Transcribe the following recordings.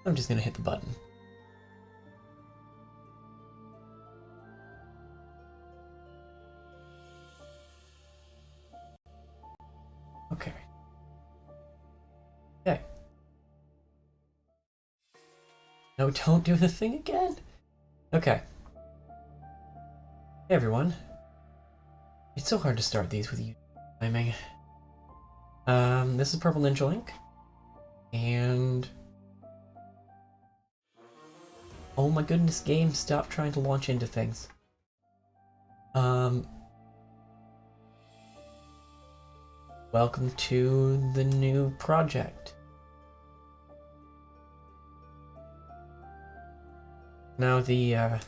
I'm just gonna hit the button. Okay. Okay. No, don't do the thing again. Okay. Hey everyone. It's so hard to start these with you timing. This is Purple Ninja Link. And oh my goodness, game, stop trying to launch into things. Welcome to the new project. Now the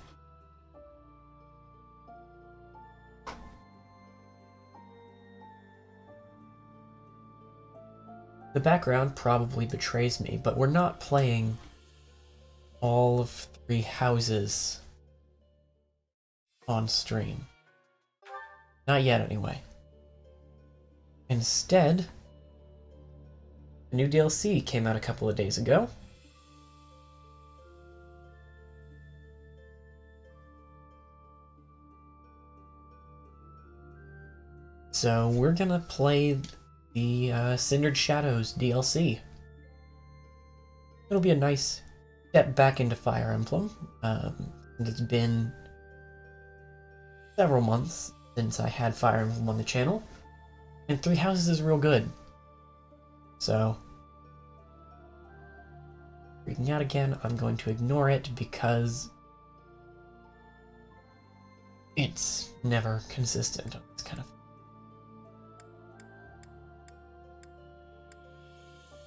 background probably betrays me, but we're not playing all of 3 houses on stream. Not yet, anyway. Instead, the new DLC came out a couple of days ago. So we're gonna play the Cindered Shadows DLC. It'll be a nice step back into Fire Emblem. It's been several months since I had Fire Emblem on the channel, and 3 Houses is real good. So, freaking out again, I'm going to ignore it because it's never consistent on this kind of thing.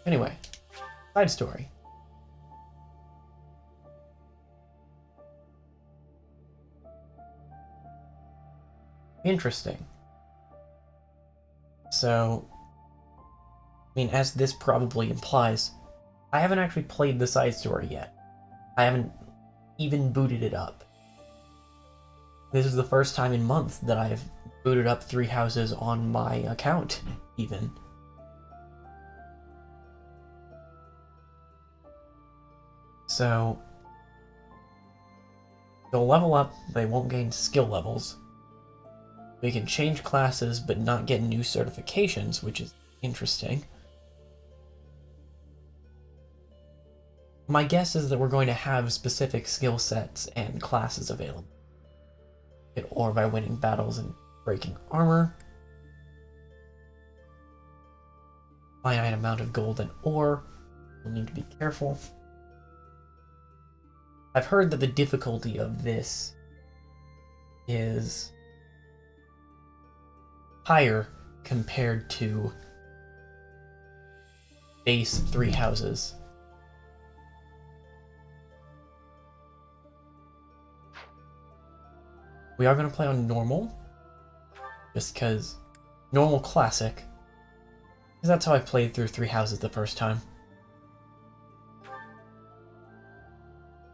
Anyway, side story. Interesting. So, I mean, as this probably implies, I haven't actually played the side story yet. I haven't even booted it up. This is the first time in months that I've booted up 3 houses on my account, even. So, they'll level up, they won't gain skill levels. We can change classes but not get new certifications, which is interesting. My guess is that we're going to have specific skill sets and classes available. Or by winning battles and breaking armor. Finite amount of gold and ore. We'll need to be careful. I've heard that the difficulty of this is higher compared to base 3 houses. We are going to play on normal, just because normal classic, because that's how I played through 3 houses the first time.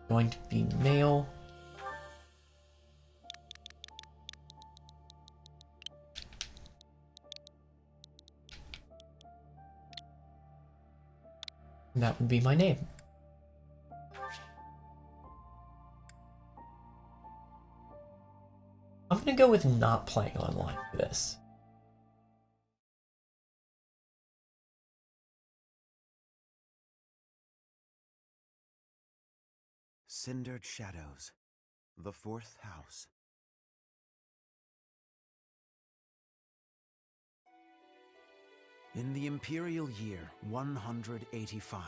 Going to be male. And that would be my name. I'm gonna go with not playing online for this. Cindered Shadows, the 4th house. In the imperial year 185,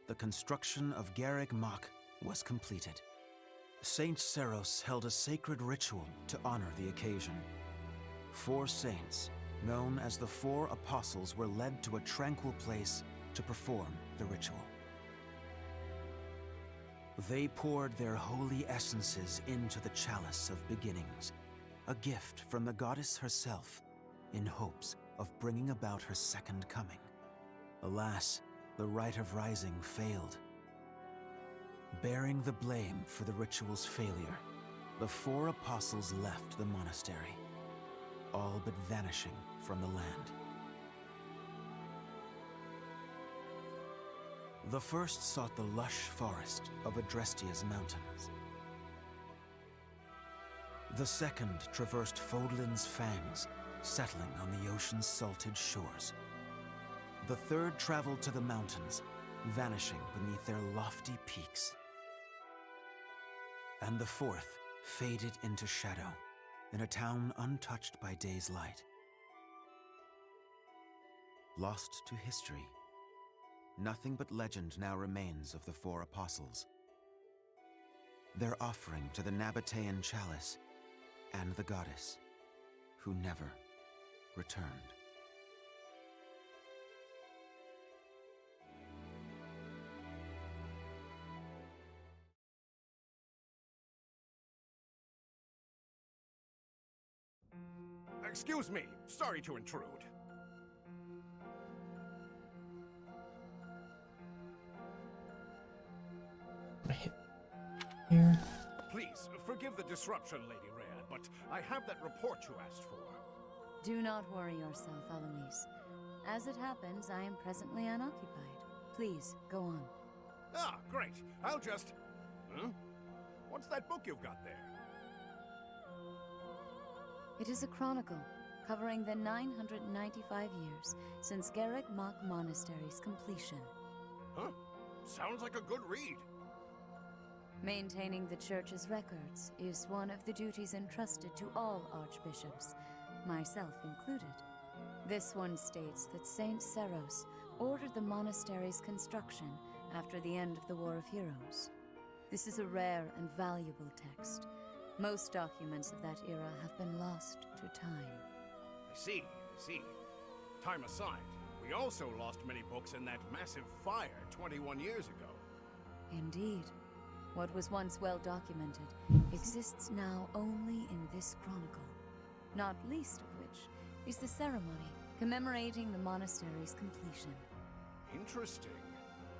the construction of Garreg Mach was completed. Saint Seros held a sacred ritual to honor the occasion. 4 saints, known as the 4 apostles, were led to a tranquil place to perform the ritual. They poured their holy essences into the chalice of beginnings, a gift from the goddess herself, in hopes of bringing about her second coming. Alas, the rite of rising failed. Bearing the blame for the ritual's failure, the 4 apostles left the monastery, all but vanishing from the land. The first sought the lush forest of Adrestia's mountains. The second traversed Fodlin's fangs, settling on the ocean's salted shores. The third traveled to the mountains, vanishing beneath their lofty peaks. And the fourth faded into shadow, in a town untouched by day's light. Lost to history, nothing but legend now remains of the four apostles. Their offering to the Nabatean chalice and the goddess, who never returned. Excuse me, sorry to intrude. Here. Please, forgive the disruption, Lady Rhea, but I have that report you asked for. Do not worry yourself, Eloise. As it happens, I am presently unoccupied. Please, go on. Ah, great. I'll just... Huh? What's that book you've got there? It is a chronicle, covering the 995 years since Garreg Mach Monastery's completion. Huh? Sounds like a good read. Maintaining the Church's records is one of the duties entrusted to all archbishops, myself included. This one states that Saint Seros ordered the monastery's construction after the end of the War of Heroes. This is a rare and valuable text. Most documents of that era have been lost to time. I see. Time aside, we also lost many books in that massive fire 21 years ago. Indeed. What was once well documented exists now only in this chronicle, not least of which is the ceremony commemorating the monastery's completion. Interesting.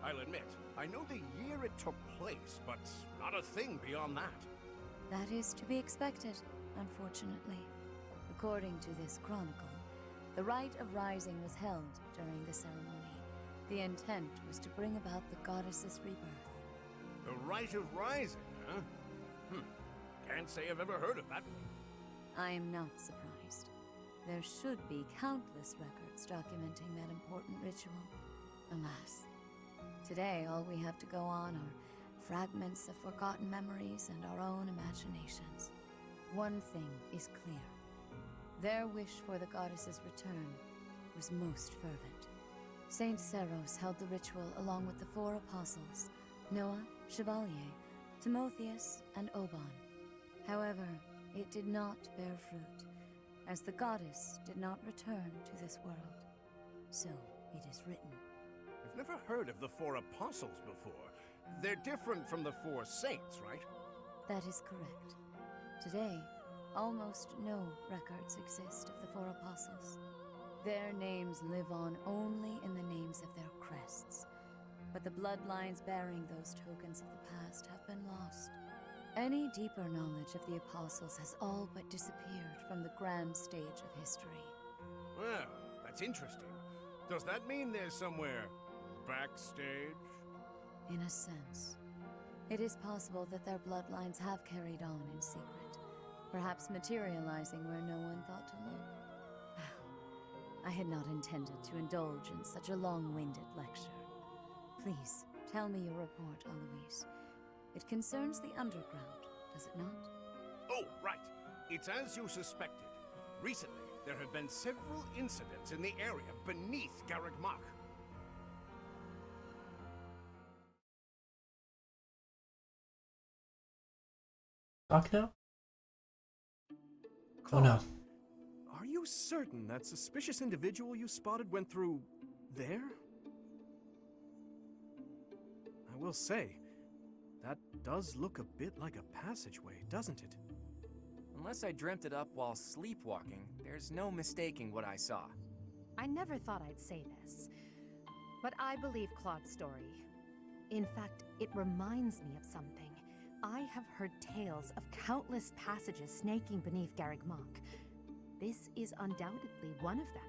I'll admit, I know the year it took place, but not a thing beyond that. That is to be expected, unfortunately. According to this chronicle, the rite of rising was held during the ceremony. The intent was to bring about the goddess's rebirth. The Rite of Rising, huh? Can't say I've ever heard of that one. I am not surprised. There should be countless records documenting that important ritual. Alas, today all we have to go on are fragments of forgotten memories and our own imaginations. One thing is clear. Their wish for the goddess's return was most fervent. Saint Seros held the ritual along with the four apostles, Noah, Chevalier, Timotheus, and Oban. However, it did not bear fruit, as the goddess did not return to this world. So it is written. I've never heard of the four apostles before. They're different from the four saints, right? That is correct. Today, almost no records exist of the four apostles. Their names live on only in the names of their crests. But the bloodlines bearing those tokens of the past have been lost. Any deeper knowledge of the apostles has all but disappeared from the grand stage of history. Well, that's interesting. Does that mean there's somewhere backstage? In a sense. It is possible that their bloodlines have carried on in secret, perhaps materializing where no one thought to look. I had not intended to indulge in such a long-winded lecture. Please, tell me your report, Eloise. It concerns the underground, does it not? Oh, right. It's as you suspected. Recently, there have been several incidents in the area beneath Garreg Mach. Talk now? Oh Claude, no. are you certain that suspicious individual you spotted went through there? I will say, that does look a bit like a passageway, doesn't it? Unless I dreamt it up while sleepwalking, there's no mistaking what I saw. I never thought I'd say this, but I believe Claude's story. In fact, it reminds me of something. I have heard tales of countless passages snaking beneath Garreg Mach. This is undoubtedly one of them.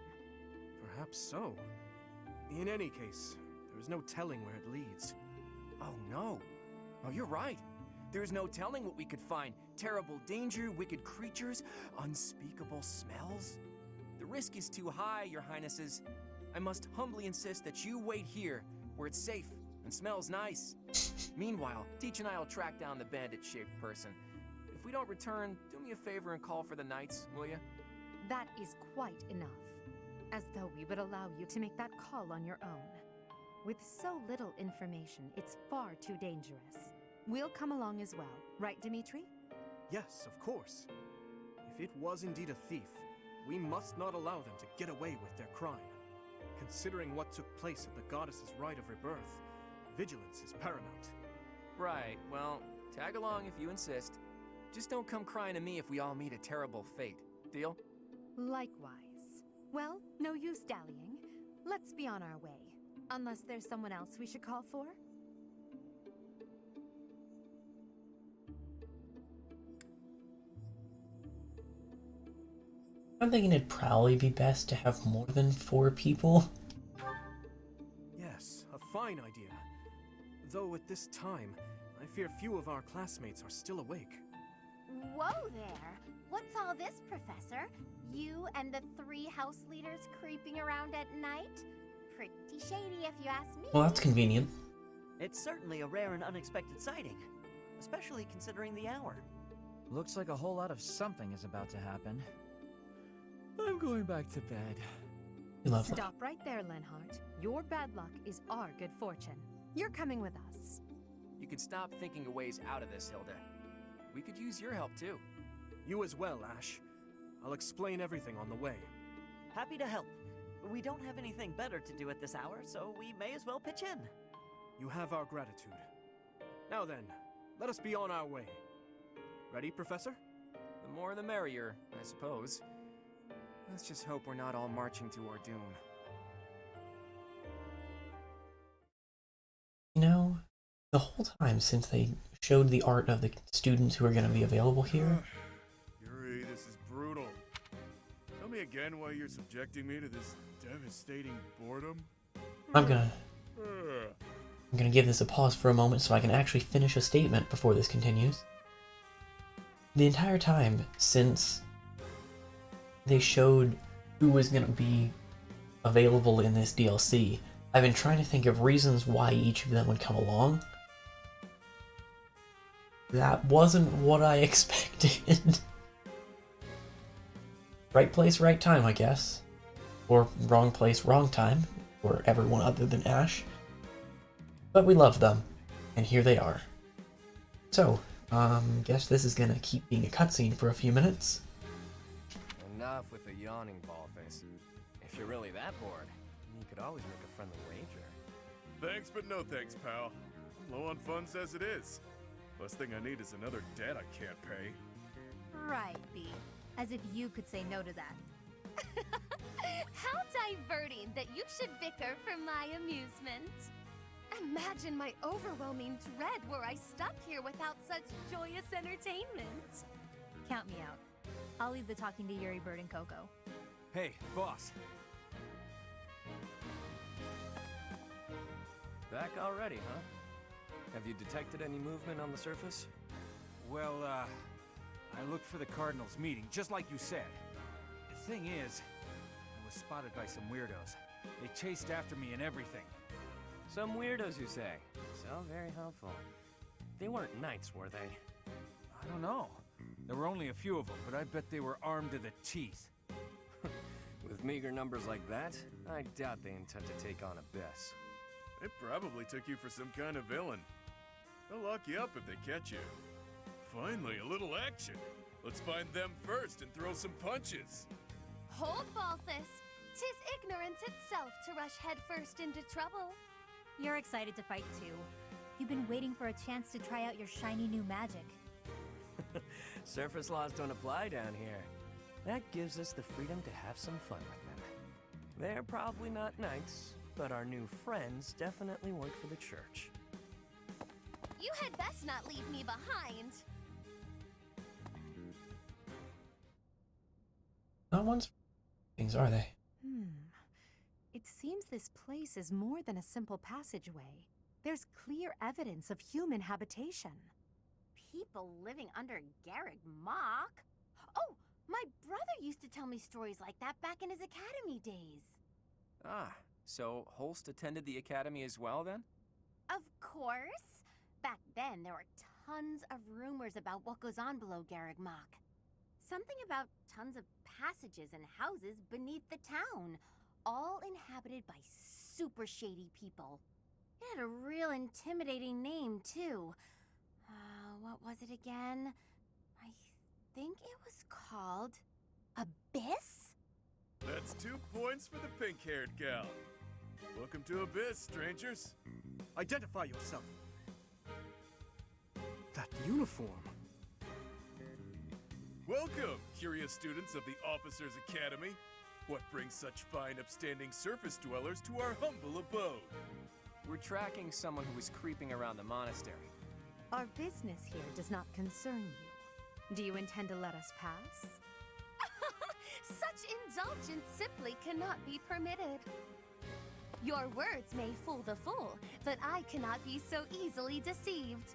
Perhaps so. In any case, There's no telling where it leads. Oh no. Oh, you're right. There's no telling what we could find. Terrible danger, wicked creatures, unspeakable smells. The risk is too high, your highnesses. I must humbly insist that you wait here, where it's safe and smells nice. Meanwhile, Teach and I will track down the bandit-shaped person. If we don't return, do me a favor and call for the knights, will you? That is quite enough. As though we would allow you to make that call on your own. With so little information, it's far too dangerous. We'll come along as well, right, Dimitri? Yes, of course. If it was indeed a thief, we must not allow them to get away with their crime. Considering what took place at the goddess's rite of rebirth, vigilance is paramount. Right, well, tag along if you insist. Just don't come crying to me if we all meet a terrible fate. Deal? Likewise. Well, no use dallying. Let's be on our way. Unless there's someone else we should call for? I'm thinking it'd probably be best to have more than 4 people. Yes, a fine idea. Though at this time, I fear few of our classmates are still awake. Whoa there! What's all this, Professor? You and the 3 house leaders creeping around at night? Pretty shady if you ask me. Well, that's convenient. It's certainly a rare and unexpected sighting, especially considering the hour. Looks like a whole lot of something is about to happen. I'm going back to bed. Lovely. Stop right there, Lenhart. Your bad luck is our good fortune. You're coming with us. You can stop thinking of ways out of this, Hilda. We could use your help, too. You as well, Ash. I'll explain everything on the way. Happy to help. We don't have anything better to do at this hour, so we may as well pitch in. You have our gratitude. Now then, let us be on our way. Ready, Professor? The more the merrier, I suppose. Let's just hope we're not all marching to our doom. You know, the whole time since they showed the art of the students who are going to be available here. Yuri, this is brutal. Tell me again why you're subjecting me to this devastating boredom. I'm gonna give this a pause for a moment so I can actually finish a statement before this continues. The entire time since they showed who was gonna be available in this DLC, I've been trying to think of reasons why each of them would come along. That wasn't what I expected. Right place, right time, I guess. Or wrong place, wrong time, for everyone other than Ash. But we love them, and here they are. So, guess this is gonna keep being a cutscene for a few minutes. Enough with the yawning, ballface. If you're really that bored, you could always make a friendly wager. Thanks, but no thanks, pal. I'm low on funds as it is. Last thing I need is another debt I can't pay. Right, B. As if you could say no to that. How diverting that you should bicker for my amusement. Imagine my overwhelming dread were I stuck here without such joyous entertainment. Count me out. I'll leave the talking to Yuri, Bird, and Coco. Hey, boss. Back already, huh? Have you detected any movement on the surface? Well, I looked for the Cardinals meeting, just like you said. The thing is, I was spotted by some weirdos. They chased after me and everything. Some weirdos, you say? So very helpful. They weren't knights, were they? I don't know. There were only a few of them, but I bet they were armed to the teeth. With meager numbers like that, I doubt they intend to take on Abyss. They probably took you for some kind of villain. They'll lock you up if they catch you. Finally, a little action. Let's find them first and throw some punches. Hold, Balthus. 'Tis ignorance itself to rush headfirst into trouble. You're excited to fight too. You've been waiting for a chance to try out your shiny new magic. Surface laws don't apply down here. That gives us the freedom to have some fun with them. They're probably not knights, but our new friends definitely work for the church. You had best not leave me behind. Not one's things, are they? It It seems this place is more than a simple passageway. There's clear evidence of human habitation. People living under Garreg Mach? Oh, my brother used to tell me stories like that back in his academy days. Ah, so Holst attended the academy as well then? Of course. Back then, there were tons of rumors about what goes on below Garreg Mach. Something about tons of passages and houses beneath the town, all inhabited by super shady people. It had a real intimidating name, too. What was it again? I think it was called Abyss? That's 2 points for the pink-haired gal. Welcome to Abyss, strangers. Identify yourself. That uniform. Welcome, curious students of the Officers' Academy. What brings such fine, upstanding surface dwellers to our humble abode? We're tracking someone who was creeping around the monastery. Our business here does not concern you. Do you intend to let us pass? Such indulgence simply cannot be permitted. Your words may fool the fool, but I cannot be so easily deceived.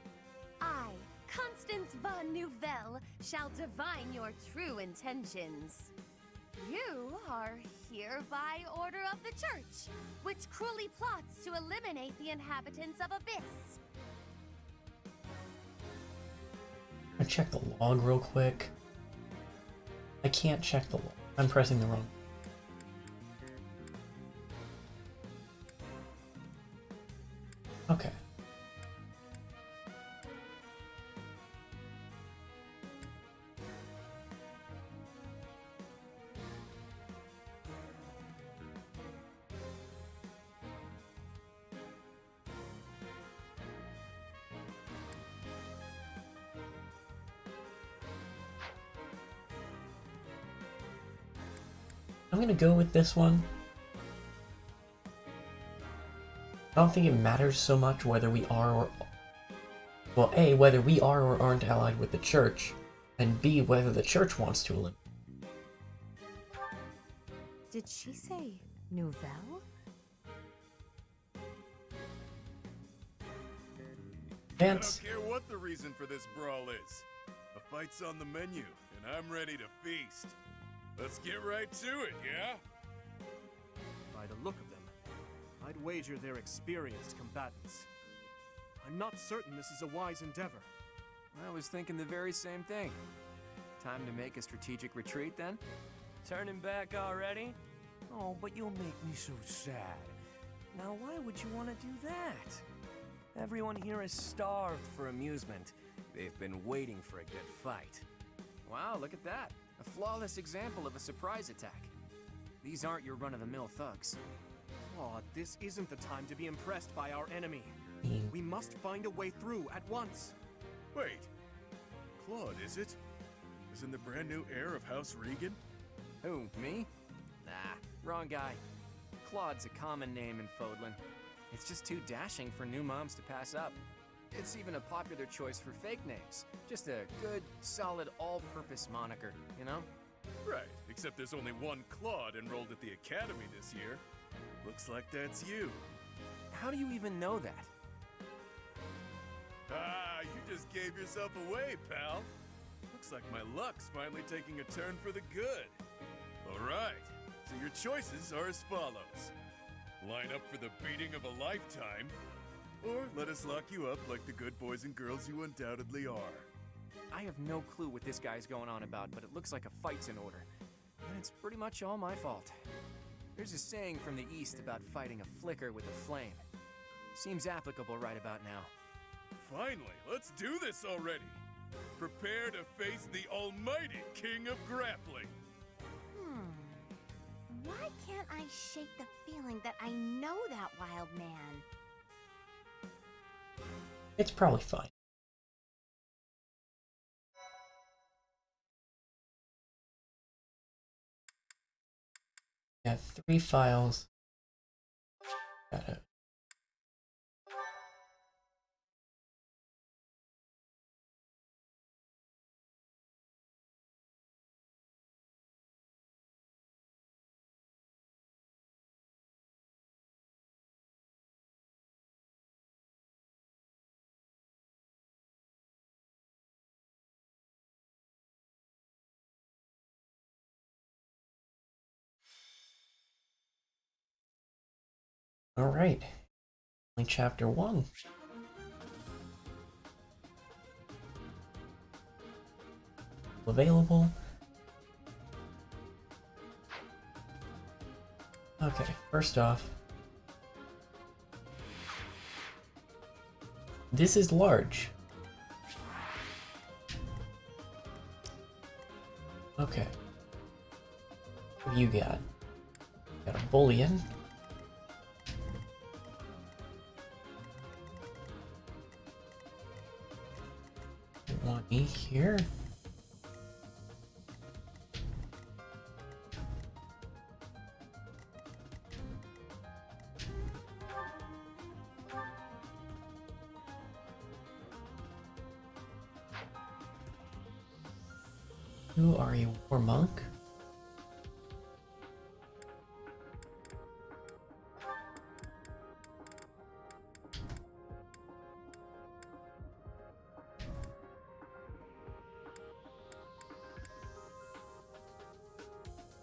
I, Constance von Nouvelle, shall divine your true intentions. You are here by order of the Church, which cruelly plots to eliminate the inhabitants of Abyss. I check the log real quick. I can't check the log. I'm pressing the wrong. Okay. I'm gonna go with this one. I don't think it matters so much whether we are or... Well, A, whether we are or aren't allied with the Church, and B, whether the Church wants to eliminate. Did she say Nouvelle? Vance. I don't care what the reason for this brawl is. A fight's on the menu, and I'm ready to feast. Let's get right to it, yeah? By the look of them, I'd wager they're experienced combatants. I'm not certain this is a wise endeavor. I was thinking the very same thing. Time to make a strategic retreat then? Turning back already? Oh, but you'll make me so sad. Now, why would you want to do that? Everyone here is starved for amusement. They've been waiting for a good fight. Wow, look at that. A flawless example of a surprise attack. These aren't your run-of-the-mill thugs. Oh, this isn't the time to be impressed by our enemy. We must find a way through at once. Wait. Claude, is it? Isn't the brand new heir of House Regan? Who, me? Nah, wrong guy. Claude's a common name in Fodlan. It's just too dashing for new moms to pass up. It's even a popular choice for fake names. Just a good, solid, all-purpose moniker, you know? Right, except there's only one Claude enrolled at the academy this year. Looks like that's you. How do you even know that? Ah, you just gave yourself away, pal. Looks like my luck's finally taking a turn for the good. All right, so your choices are as follows. Line up for the beating of a lifetime, or let us lock you up like the good boys and girls you undoubtedly are. I have no clue what this guy's going on about, but it looks like a fight's in order. And it's pretty much all my fault. There's a saying from the East about fighting a flicker with a flame. Seems applicable right about now. Finally, let's do this already. Prepare to face the almighty King of Grappling. Why can't I shake the feeling that I know that wild man? It's probably fine. Got 3 files. Got it. Alright. Only chapter 1. Available. Okay, first off, this is large. Okay. What do you got? Got a bullion. Want me here? You are a war monk.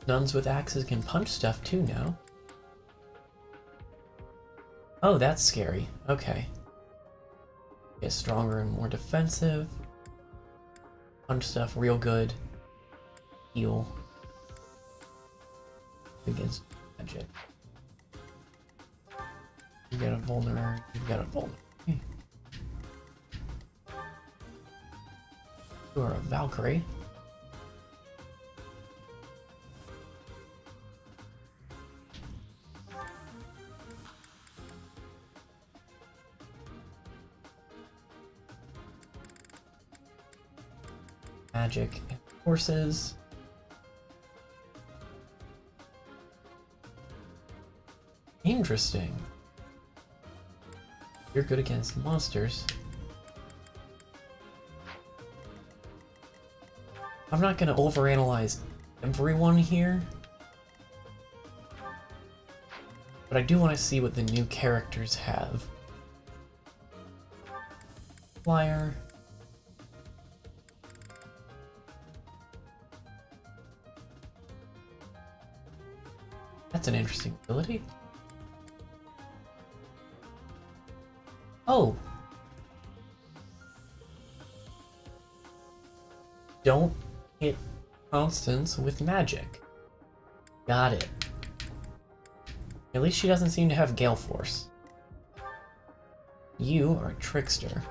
Nuns with axes can punch stuff too now. Oh, that's scary. Okay. Get stronger and more defensive. Punch stuff real good. Heal. Against magic. You got a vulnerable. You got a vulnerable. You are a Valkyrie. Magic and horses. Interesting. You're good against monsters. I'm not gonna overanalyze everyone here, but I do want to see what the new characters have. Flyer. That's an interesting ability. Oh! Don't hit Constance with magic. Got it. At least she doesn't seem to have Gale Force. You are a trickster.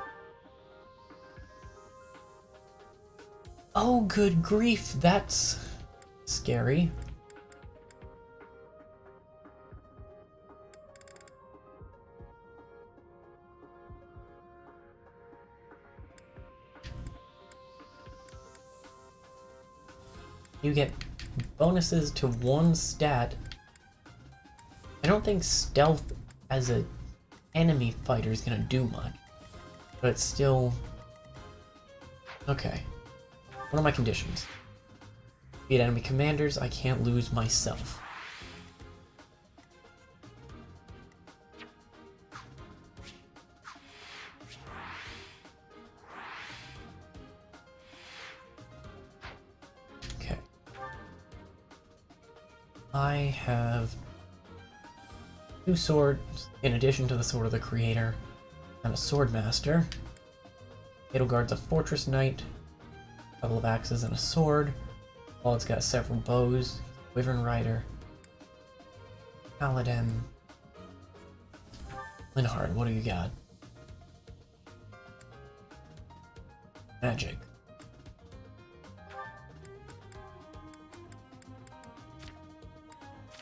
Oh, good grief, that's scary. You get bonuses to one stat. I don't think stealth as an enemy fighter is gonna do much, but it's still... Okay. What are my conditions? Beat enemy commanders, I can't lose myself. Okay. I have 2 swords in addition to the Sword of the Creator. I'm a Sword Master. Edelgard's a Fortress Knight. A couple of axes and a sword. Wald's got several bows. Wyvern Rider. Paladin. Linhard, what do you got? Magic.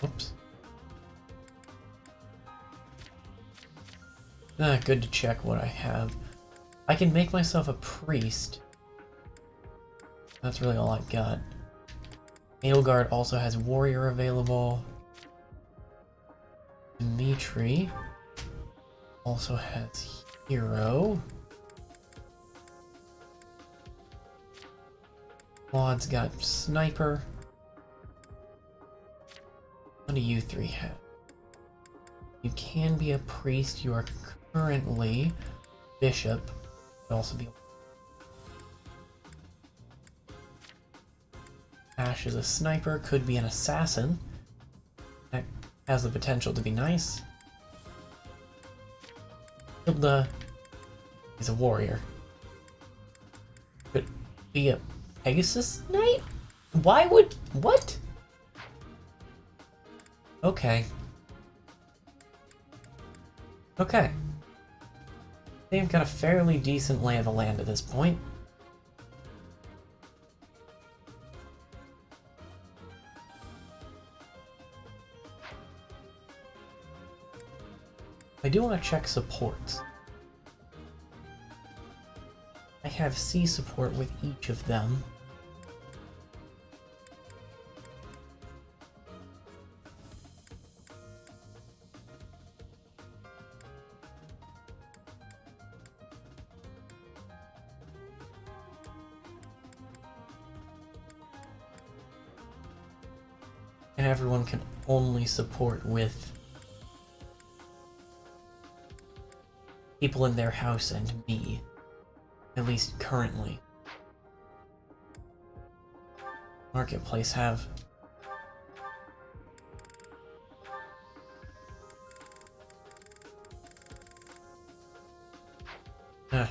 Whoops. Good to check what I have. I can make myself a priest. That's really all I've got. Edelgard also has warrior available. Dimitri also has hero. Claude's got sniper. What do you 3 have? You can be a priest. You are currently bishop. Could also be. Ash is a sniper. Could be an assassin. That has the potential to be nice. Hilda is a warrior. Could be a Pegasus Knight? Why would... what? Okay. Okay. They've got a fairly decent lay of the land at this point. I do want to check supports. I have C support with each of them. And everyone can only support with people in their house and me, at least currently. Marketplace have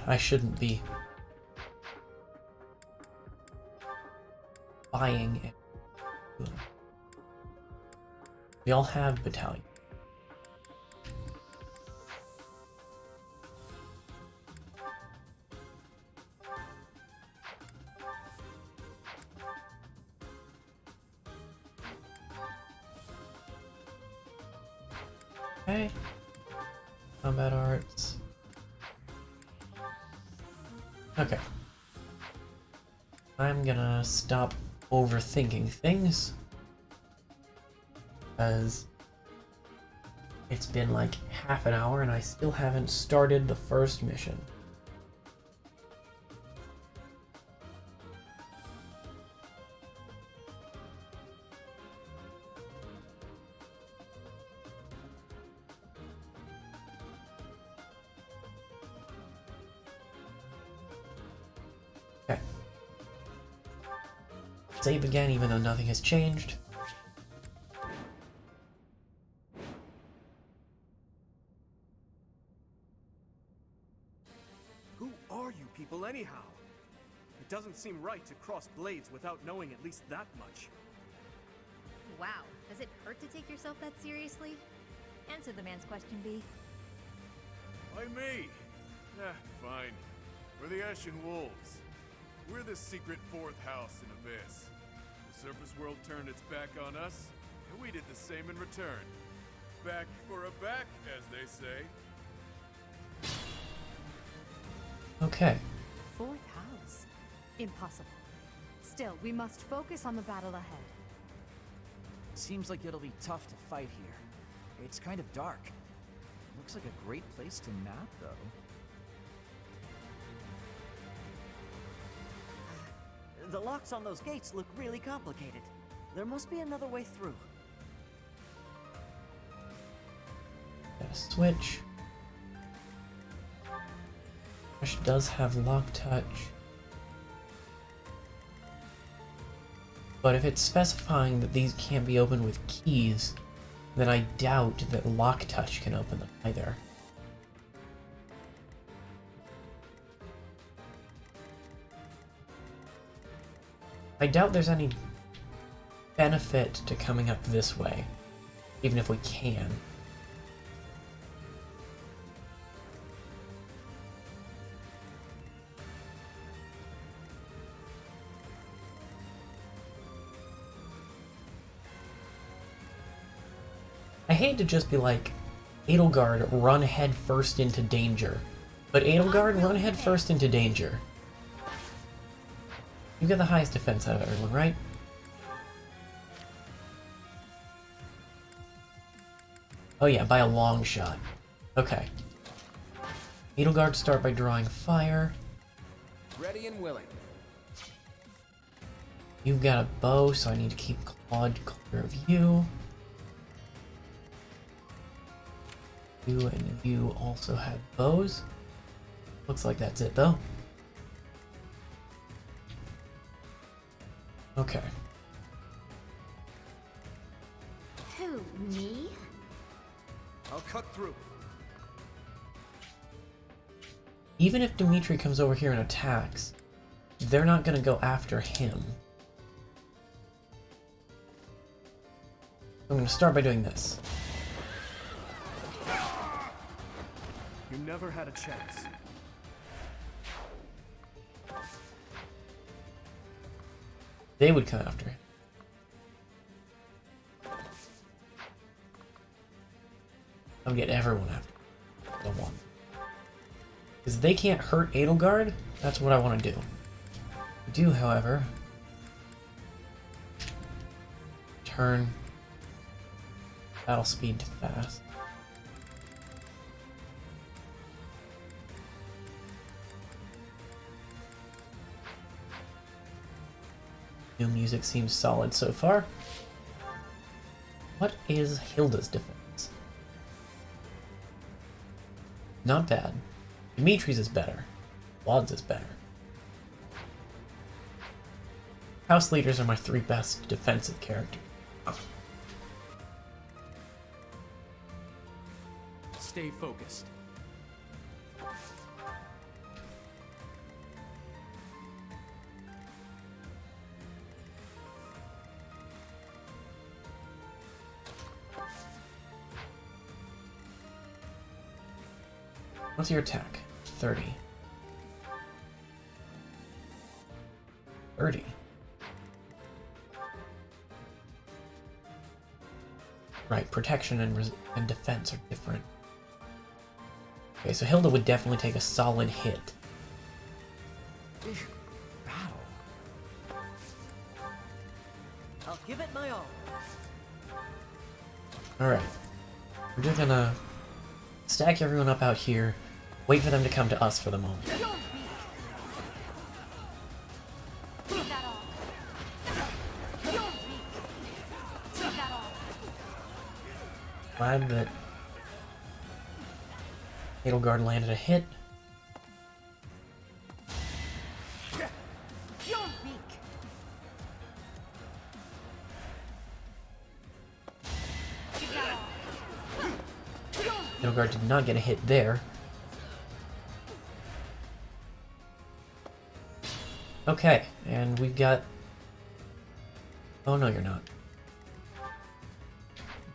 I shouldn't be buying it. We all have battalion. Okay. Combat arts. Okay. I'm gonna stop overthinking things, because it's been like half an hour and I still haven't started the first mission. Okay. Save again, even though nothing has changed. Who are you people anyhow? It doesn't seem right to cross blades without knowing at least that much. Wow, does it hurt to take yourself that seriously? Answer the man's question, B. Why me? Fine. We're the Ashen Wolves. We're the secret fourth house in Abyss. The surface world turned its back on us, and we did the same in return. Back for a back, as they say. Okay. Fourth house? Impossible. Still, we must focus on the battle ahead. Seems like it'll be tough to fight here. It's kind of dark. Looks like a great place to nap, though. The locks on those gates look really complicated. There must be another way through. Got a switch. Which does have lock touch. But if it's specifying that these can't be opened with keys, then I doubt that lock touch can open them either. I doubt there's any benefit to coming up this way, even if we can. I hate to just be like, Edelgard, run head first into danger. But Edelgard, run head first into danger. You get the highest defense out of everyone, right? Oh yeah, by a long shot. Okay. Edelgard start by drawing fire. Ready and willing. You've got a bow, so I need to keep Claude clear of you. You and you also have bows. Looks like that's it, though. Okay. Who, me? I'll cut through. even if Dimitri comes over here and attacks, they're not going to go after him. I'm going to start by doing this. You never had a chance. They would come after him. I'll get everyone after the one. Because they can't hurt Edelgard, that's what I want to do. I do, however, turn battle speed to fast. New music seems solid so far. What is Hilda's defense? Not bad. Dimitri's is better. Claude's is better. House leaders are my 3 best defensive characters. Stay focused. What's your attack? 30. 30. Right, protection and defense are different. Okay, so Hilda would definitely take a solid hit. Battle. I'll give it my all. Alright. We're just gonna stack everyone up out here, wait for them to come to us for the moment. Glad that Edelgard landed a hit. Edelgard did not get a hit there. Okay, and we've got... Oh no, you're not.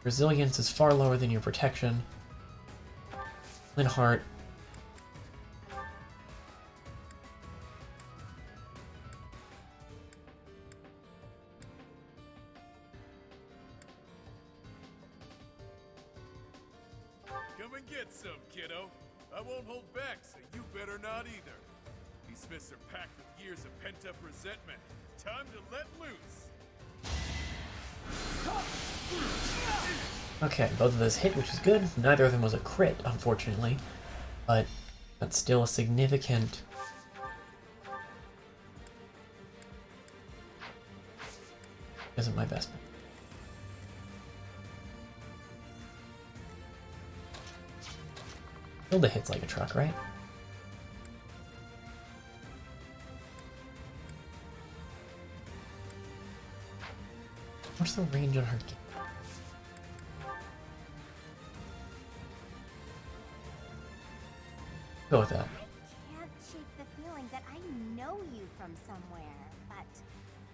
Resilience is far lower than your protection. Linhart. Come and get some, kiddo. I won't hold back, so you better not either. These fists are packed with years of pent-up resentment. Time to let loose. Okay, both of those hit, which is good. Neither of them was a crit, unfortunately. But that's still a significant... Isn't my best bet. Hilda hits like a truck, right? What's the range on her game? Go with that. I can't shake the feeling that I know you from somewhere, but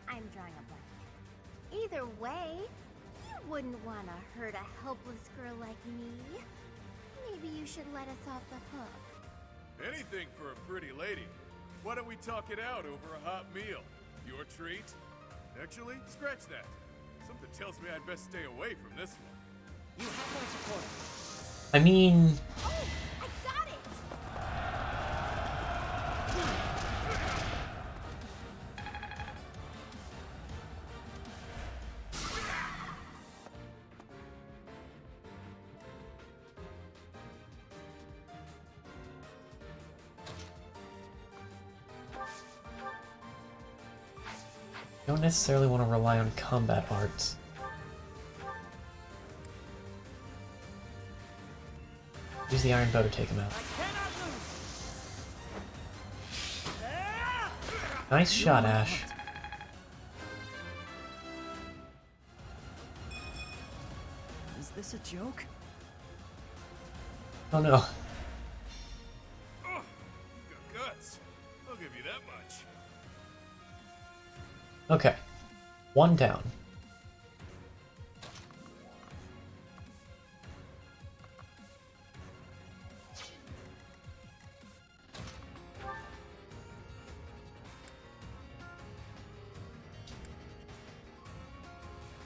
I'm drawing a blank. Either way, you wouldn't want to hurt a helpless girl like me. Maybe you should let us off the hook. Anything for a pretty lady. Why don't we talk it out over a hot meal? Your treat? Actually, scratch that. Something tells me I'd best stay away from this one. You have my support. I mean... Oh, I got it! Don't necessarily want to rely on combat arts. Use the iron bow to take him out. Nice shot, Ash. Is this a joke? Oh no. You've Okay. One down.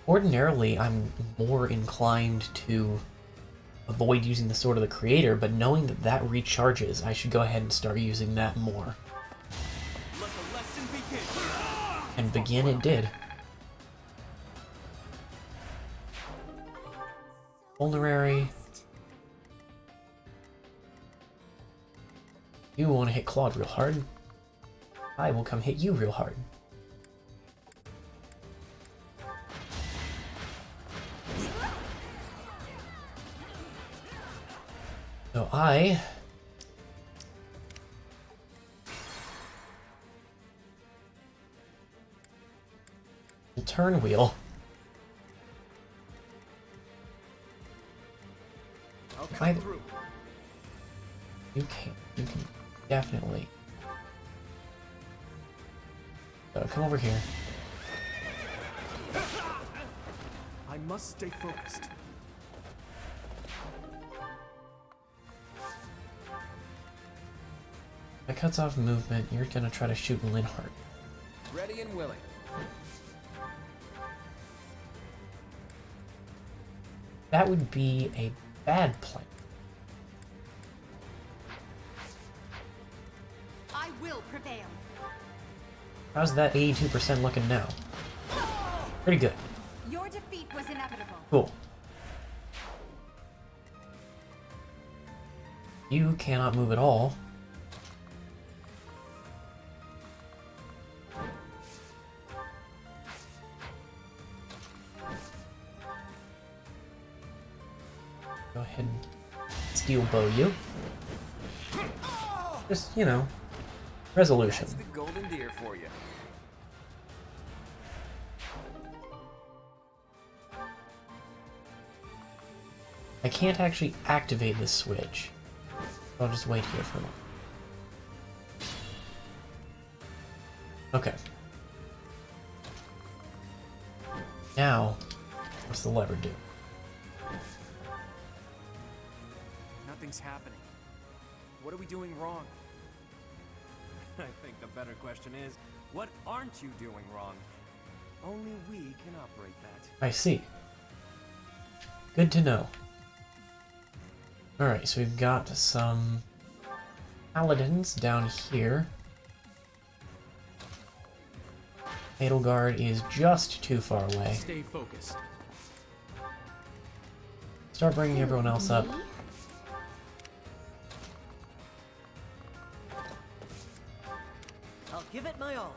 Ordinarily, I'm more inclined to avoid using the Sword of the Creator, but knowing that that recharges, I should go ahead and start using that more. And begin it did. Vulnerary. You want to hit Claude real hard? I will come hit you real hard. So I will turn wheel. I'll come through. You can definitely. So come over here. I must stay focused. That cuts off movement. You're gonna try to shoot Linhardt. Ready and willing. That would be a bad plan. I will prevail. How's that 82% looking now? Pretty good. Your defeat was inevitable. Cool. You cannot move at all. Go ahead and steel bow you. Just, you know, resolution. That's the golden deer for you. I can't actually activate this switch. I'll just wait here for a moment. Okay. Now, what's the lever do? Nothing's happening. What are we doing wrong? I think the better question is, what aren't you doing wrong? Only we can operate that. I see. Good to know. Alright, so we've got some paladins down here. Edelgard is just too far away. Stay focused. Start bringing everyone else up. I'll give it my all.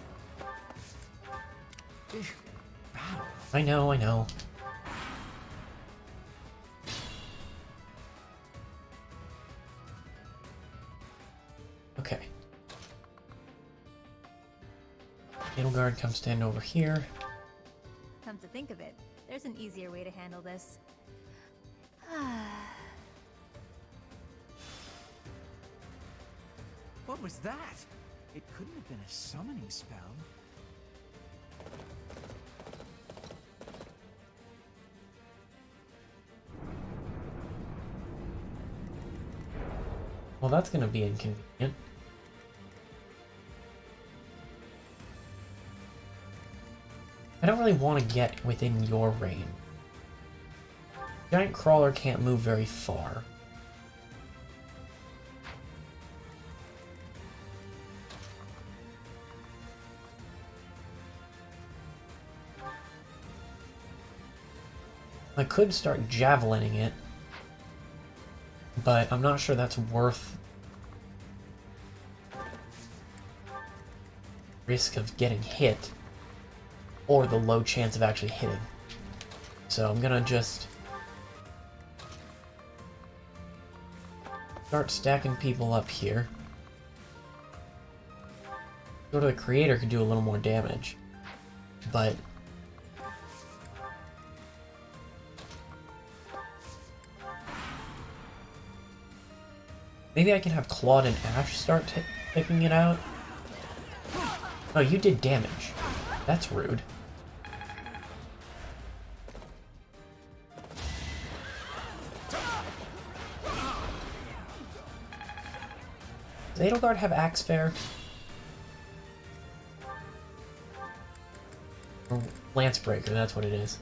I know, I know. Okay. Edelgard, come stand over here. Come to think of it, there's an easier way to handle this. What was that? It couldn't have been a summoning spell. Well, that's gonna be inconvenient. I don't really want to get within your range. Giant crawler can't move very far. I could start javelining it, but I'm not sure that's worth risk of getting hit or the low chance of actually hitting. So I'm gonna just start stacking people up here. Sword of the Creator could do a little more damage, but maybe I can have Claude and Ash start taking it out. Oh, you did damage. That's rude. Does Edelgard have Axe Fair? Or Lance Breaker, that's what it is.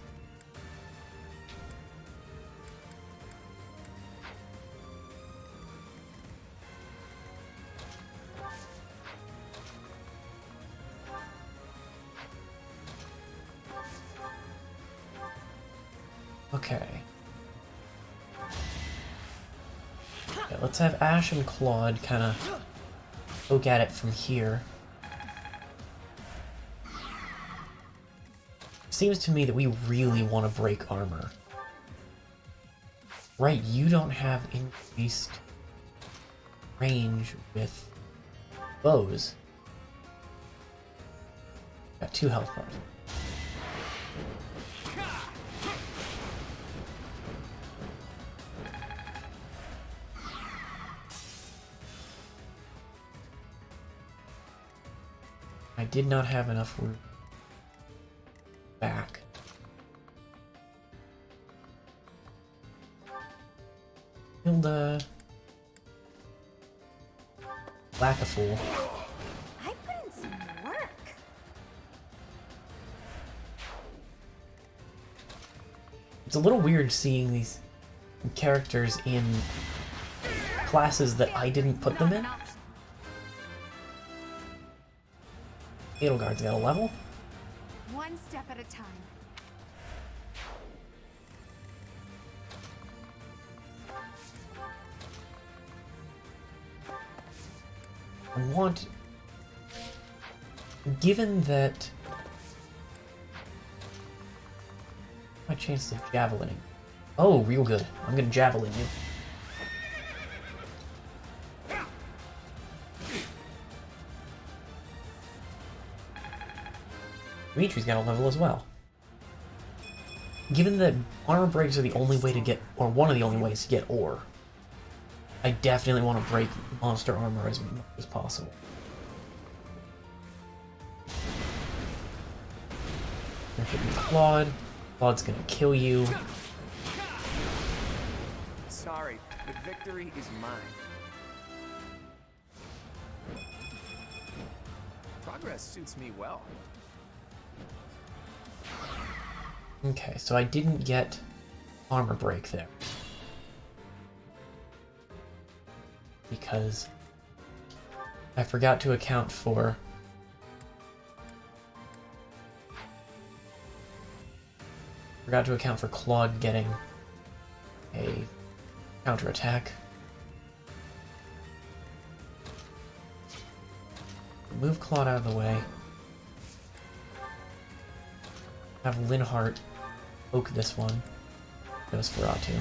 Okay. Okay, let's have Ash and Claude kind of poke at it from here. Seems to me that we really want to break armor. Right, you don't have increased range with bows. Got 2 health bars. I did not have enough room back. Hilda. Lack a fool. I put in some work. It's a little weird seeing these characters in classes that I didn't put them in. Edelgard's got a level. One step at a time. I want... Given that... My chances of javelining. Oh, real good. I'm gonna javelin you. Dimitri's got a level as well. Given that armor breaks are the only way to get, or one of the only ways to get ore, I definitely want to break monster armor as much as possible. You're hitting Claude. Claude's gonna kill you. Sorry, the victory is mine. Progress suits me well. Okay, so I didn't get armor break there. Because I forgot to account for Claude getting a counterattack. Move Claude out of the way. Have Linhardt poke this one. Nosferatu.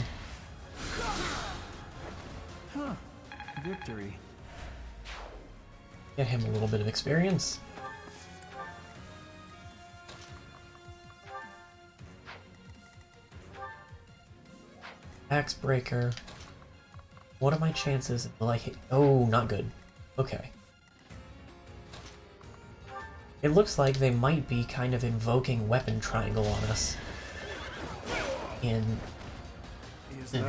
Huh. Victory. Get him a little bit of experience. Axe Breaker. What are my chances? Will I hit? Oh, not good. Okay. It looks like they might be kind of invoking Weapon Triangle on us. In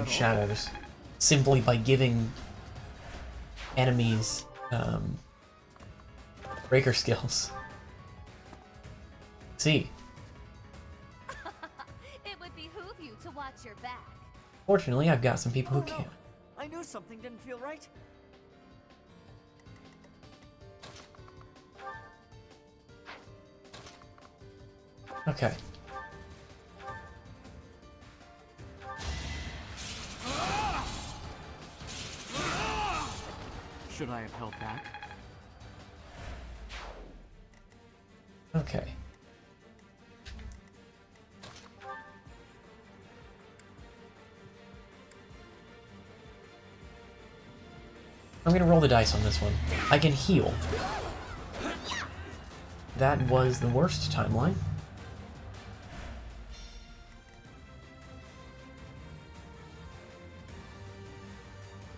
Shadows. Simply by giving enemies breaker skills. See. It would behoove you to watch your back. Fortunately, I've got some people who can. I knew something didn't feel right. Okay. Should I have held back? Okay. I'm gonna roll the dice on this one. I can heal. That was the worst timeline.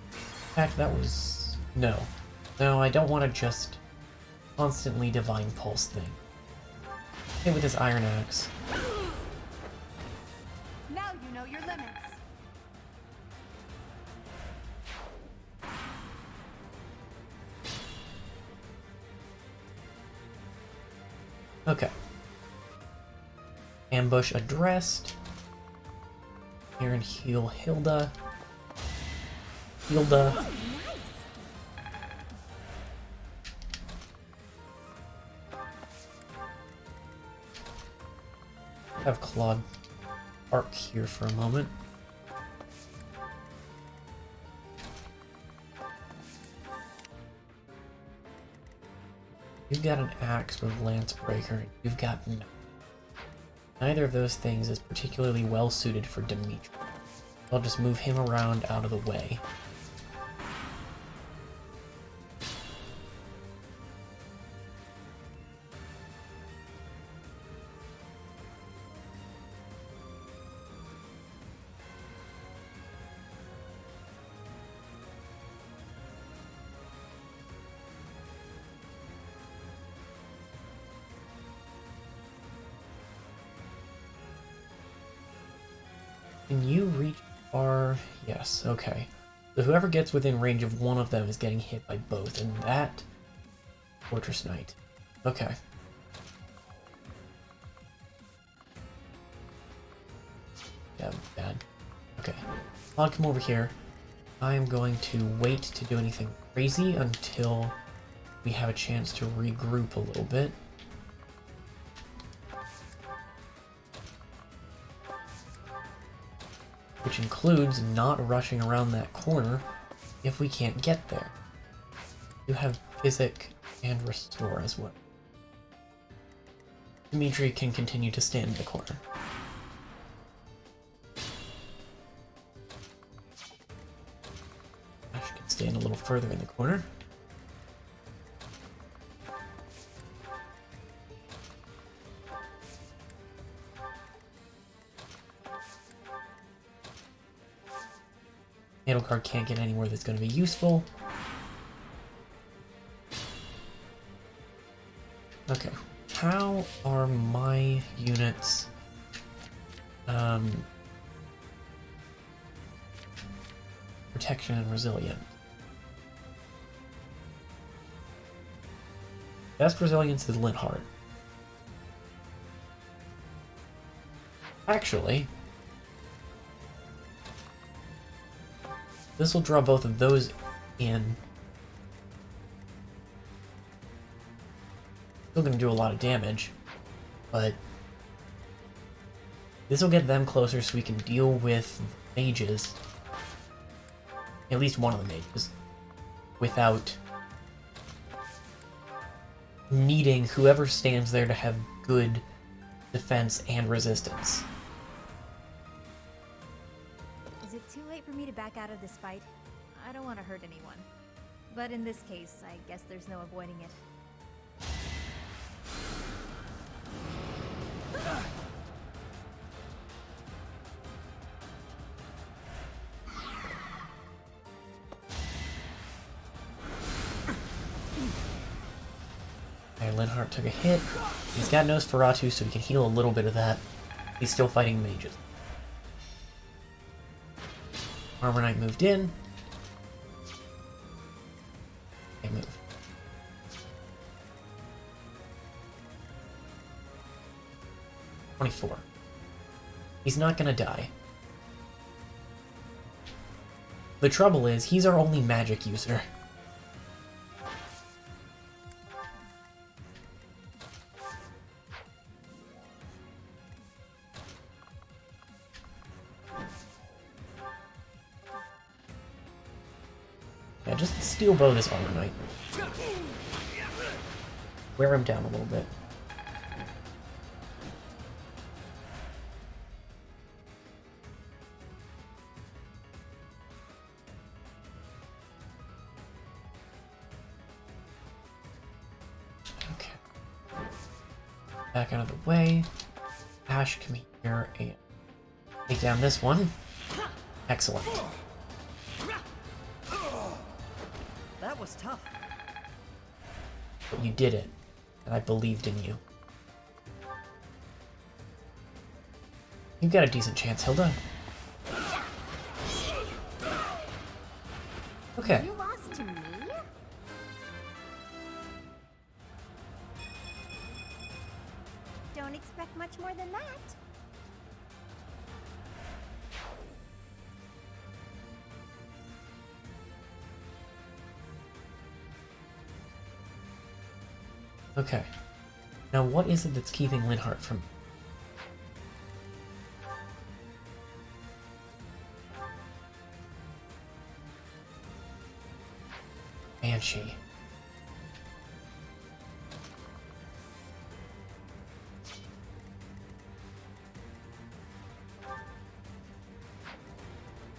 In fact, that was... No. No, I don't want to just constantly Divine Pulse thing. Hit with his iron axe. Now you know your limits. Okay. Ambush addressed. Here and heal Hilda. Hilda. Have Claude arc here for a moment. You've got an axe with Lance Breaker. You've got no. Neither of those things is particularly well suited for Dimitri. I'll just move him around out of the way. Can you reach our... Yes, okay. So whoever gets within range of one of them is getting hit by both, and that... Fortress Knight. Okay. Yeah, bad. Okay. I'll come over here. I am going to wait to do anything crazy until we have a chance to regroup a little bit. Which includes not rushing around that corner if we can't get there. You have Physic and Restore as well. Dimitri can continue to stand in the corner. Ash can stand a little further in the corner. Card can't get anywhere that's going to be useful. Okay, how are my units protection and resilient? Best resilience is Linhardt. Actually, this will draw both of those in. Still gonna do a lot of damage, but this will get them closer so we can deal with mages. At least one of the mages. Without needing whoever stands there to have good defense and resistance. Is it too late for me to back out of this fight? I don't want to hurt anyone. But in this case, I guess there's no avoiding it. Okay, Linhardt took a hit. He's got Nosferatu, so he can heal a little bit of that. He's still fighting mages. Armor Knight moved in. Okay, move. .24. He's not gonna die. The trouble is, he's our only magic user. Yeah, just steel bow this Armor Knight. Wear him down a little bit. Okay. Back out of the way. Ash, come here and take down this one. Excellent. That was tough. But you did it, and I believed in you. You've got a decent chance, Hilda. Okay. You lost to me? Don't expect much more than that. Okay. Now what is it that's keeping Linhardt from... Banshee.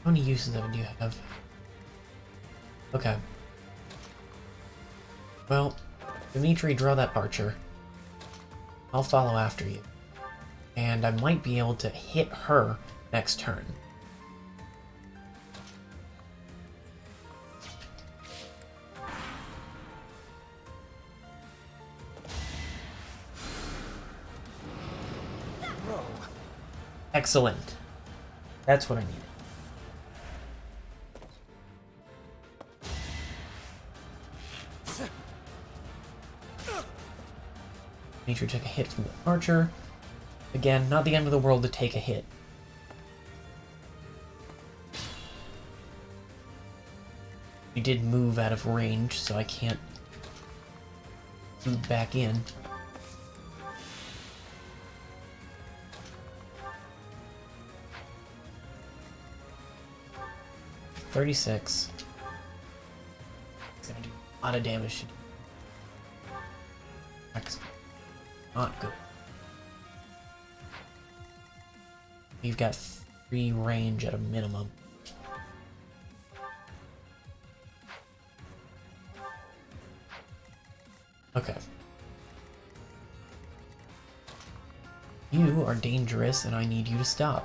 How many uses of it do you have? Okay. Well, Dimitri, draw that archer. I'll follow after you. And I might be able to hit her next turn. Excellent. That's what I needed. Dimitri took a hit from the archer. Again, not the end of the world to take a hit. We did move out of range, so I can't move back in. $36. It's gonna do a lot of damage. That's not good. You've got 3 range at a minimum. Okay. You are dangerous and I need you to stop.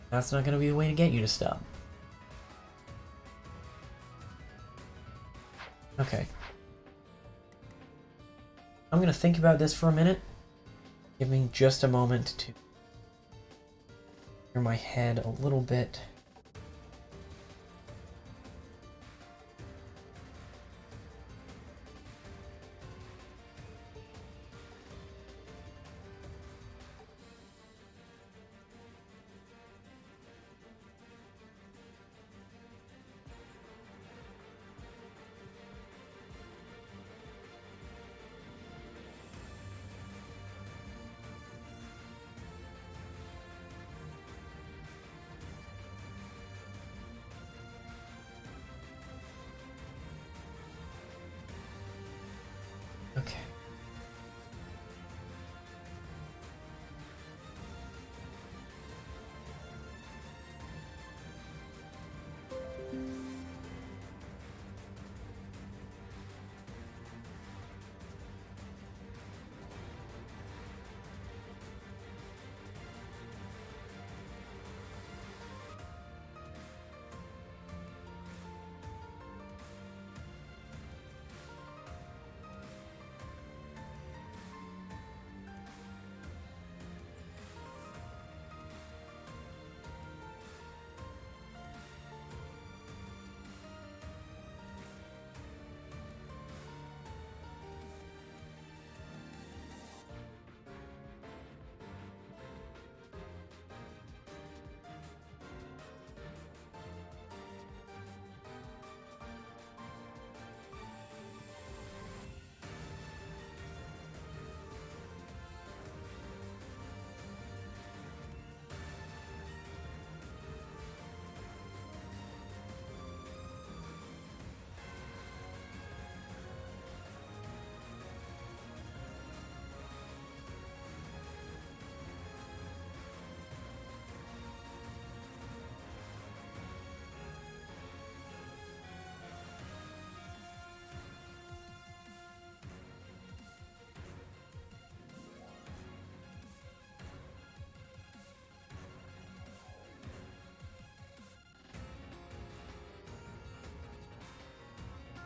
That's not going to be the way to get you to stop. Okay. I'm going to think about this for a minute. Give me just a moment to clear my head a little bit.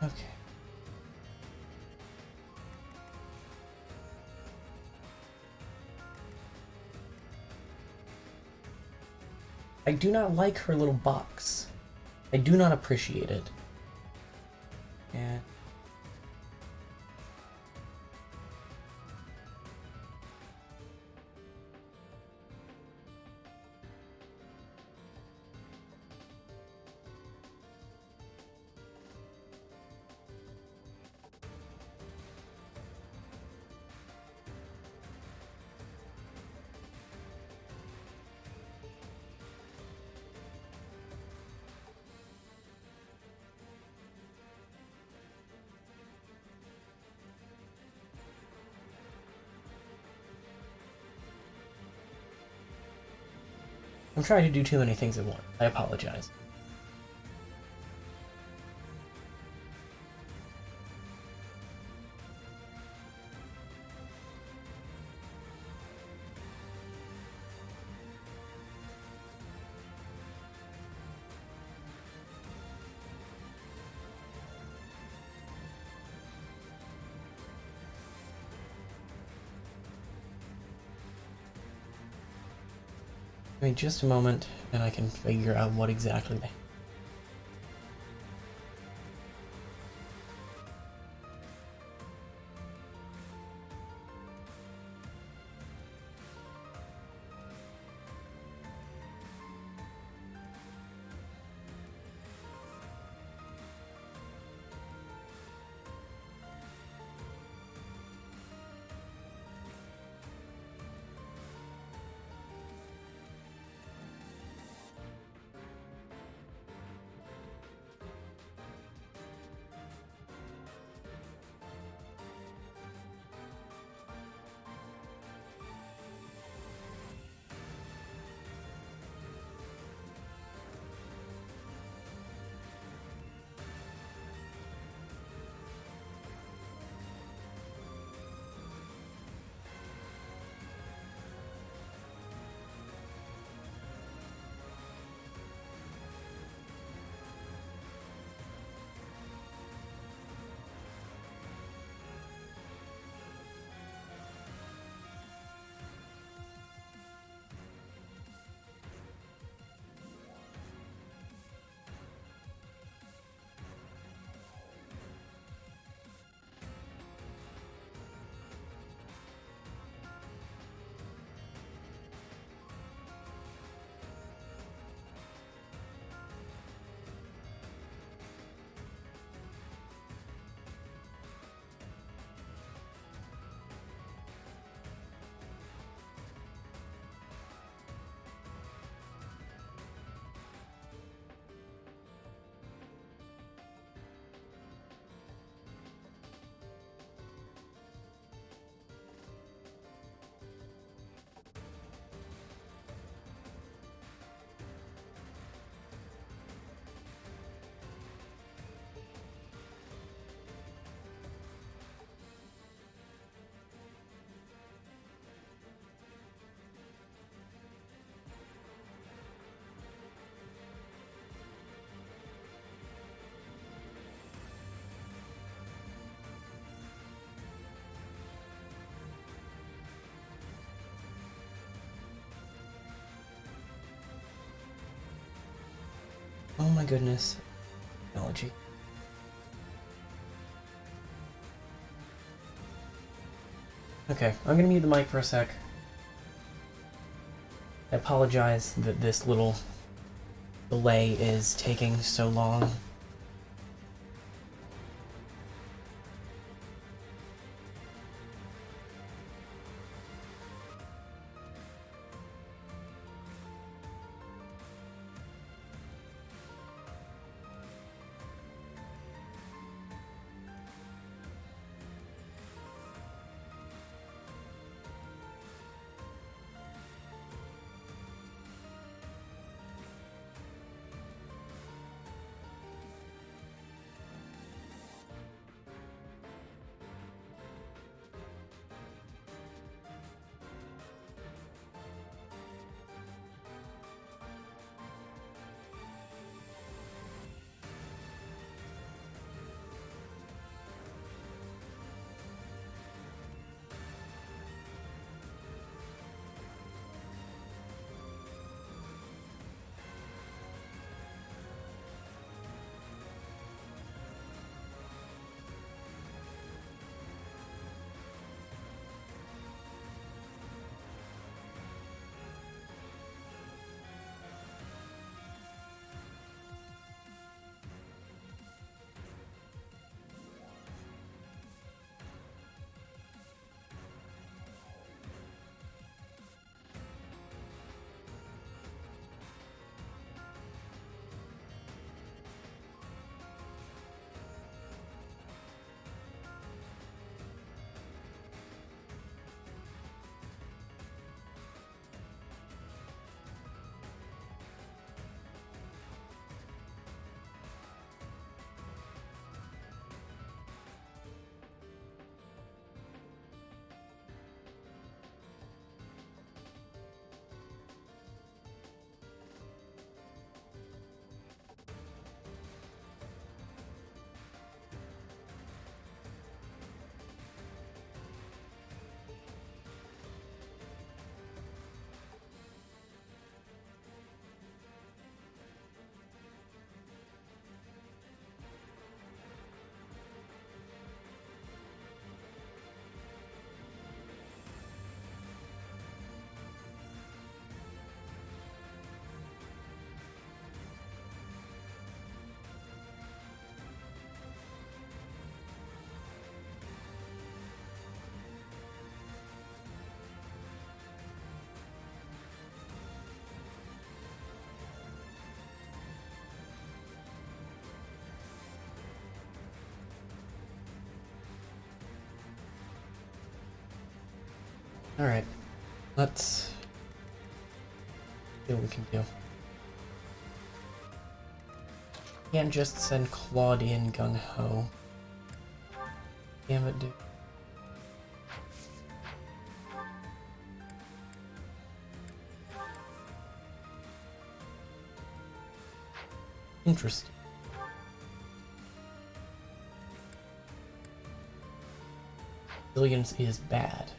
Okay. I do not like her little box. I do not appreciate it. Yeah. I'm trying to do too many things at once. I apologize. Give me just a moment, and I can figure out what exactly they... Oh my goodness. Technology. Okay, I'm gonna mute the mic for a sec. I apologize that this little delay is taking so long. Alright. Let's see what we can do. Can't just send Claude in gung-ho. Damn it, dude. Interesting. Resilience is bad.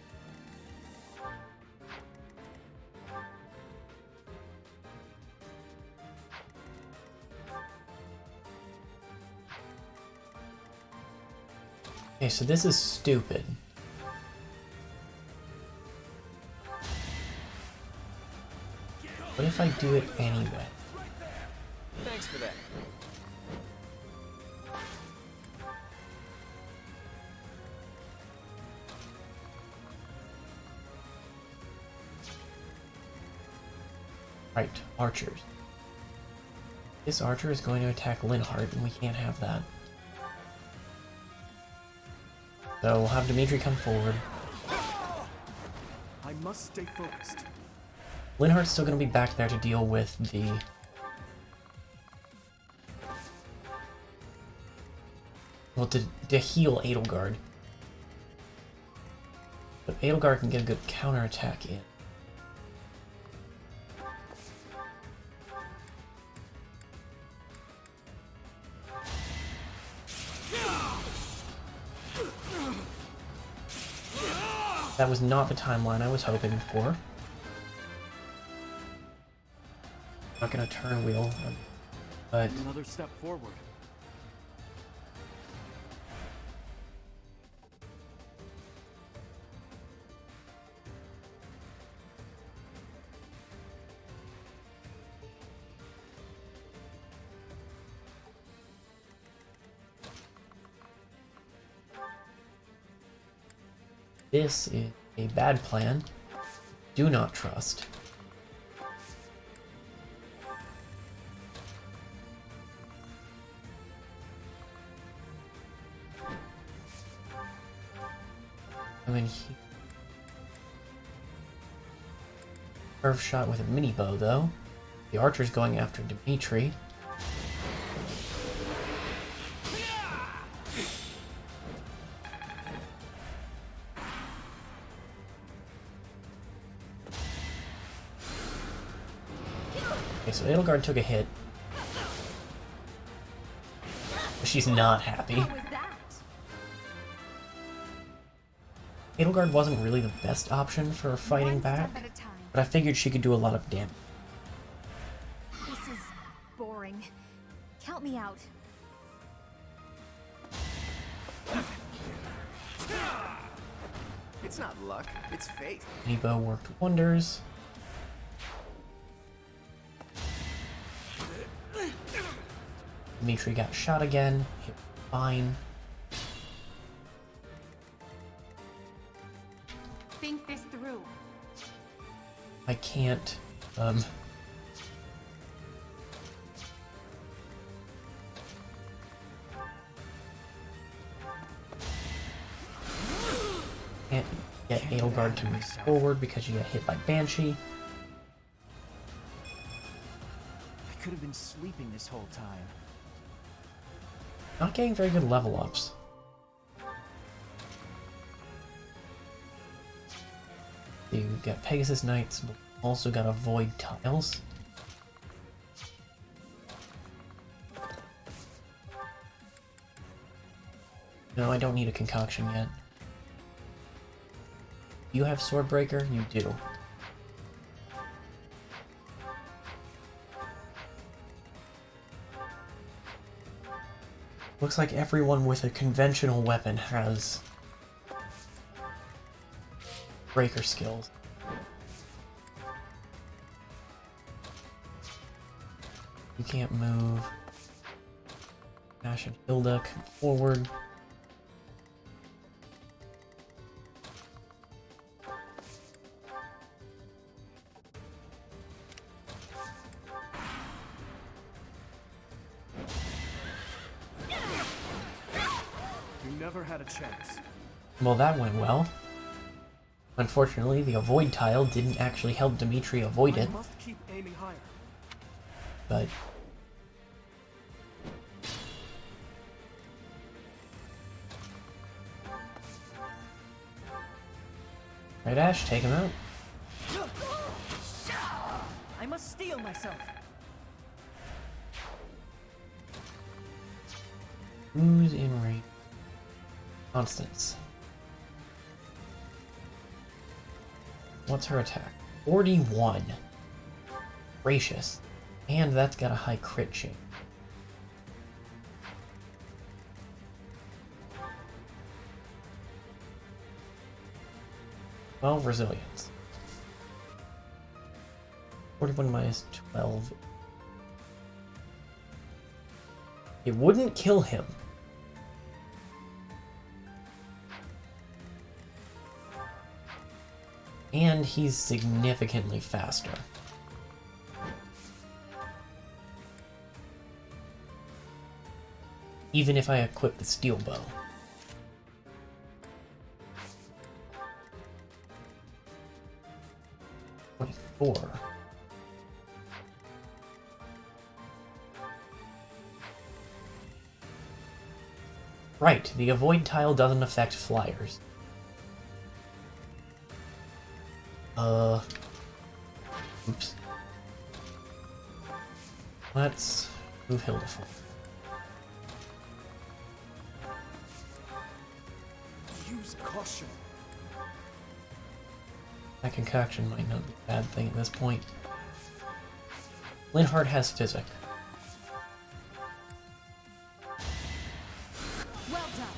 Okay, so this is stupid. What if I do it anyway? Thanks for that. Right, archers. This archer is going to attack Linhardt, and we can't have that. So we'll have Dimitri come forward. I must stay focused. Linhardt's still going to be back there to deal with the... Well, to heal Edelgard. But Edelgard can get a good counterattack in. That was not the timeline I was hoping for. Not gonna turn wheel, but another step forward. this is a bad plan. Do not trust. I mean, curve shot with a mini bow, though. The archer's going after Dimitri. Okay, so Edelgard took a hit. She's not happy. Edelgard wasn't really the best option for fighting back, but I figured she could do a lot of damage. This is boring. Count me out. It's not luck, it's fate. Mini bow worked wonders. Dimitri got shot again. Hit fine. Think this through. I can't, can't get Edelgard to move forward because you got hit by Banshee. I could have been sleeping this whole time. Not getting very good level ups. You got Pegasus Knights, but also got Avoid Tiles. No, I don't need a concoction yet. You have Swordbreaker? You do. Looks like everyone with a conventional weapon has breaker skills. You can't move. Ash and Hilda come forward. You never had a chance. Well, that went well. Unfortunately, the avoid tile didn't actually help Dimitri avoid it. I must keep aiming higher. But right, Ash, take him out. I must steel myself. Who's in range? Constance. What's her attack? 41. Gracious. And that's got a high crit chance. Well, resilience. 41 minus 12. It wouldn't kill him. And he's significantly faster. Even if I equip the steel bow. $24. Right, the avoid tile doesn't affect flyers. Oops. Let's move Hilda forward. Use caution. That concoction might not be a bad thing at this point. Linhardt has physic. Well done.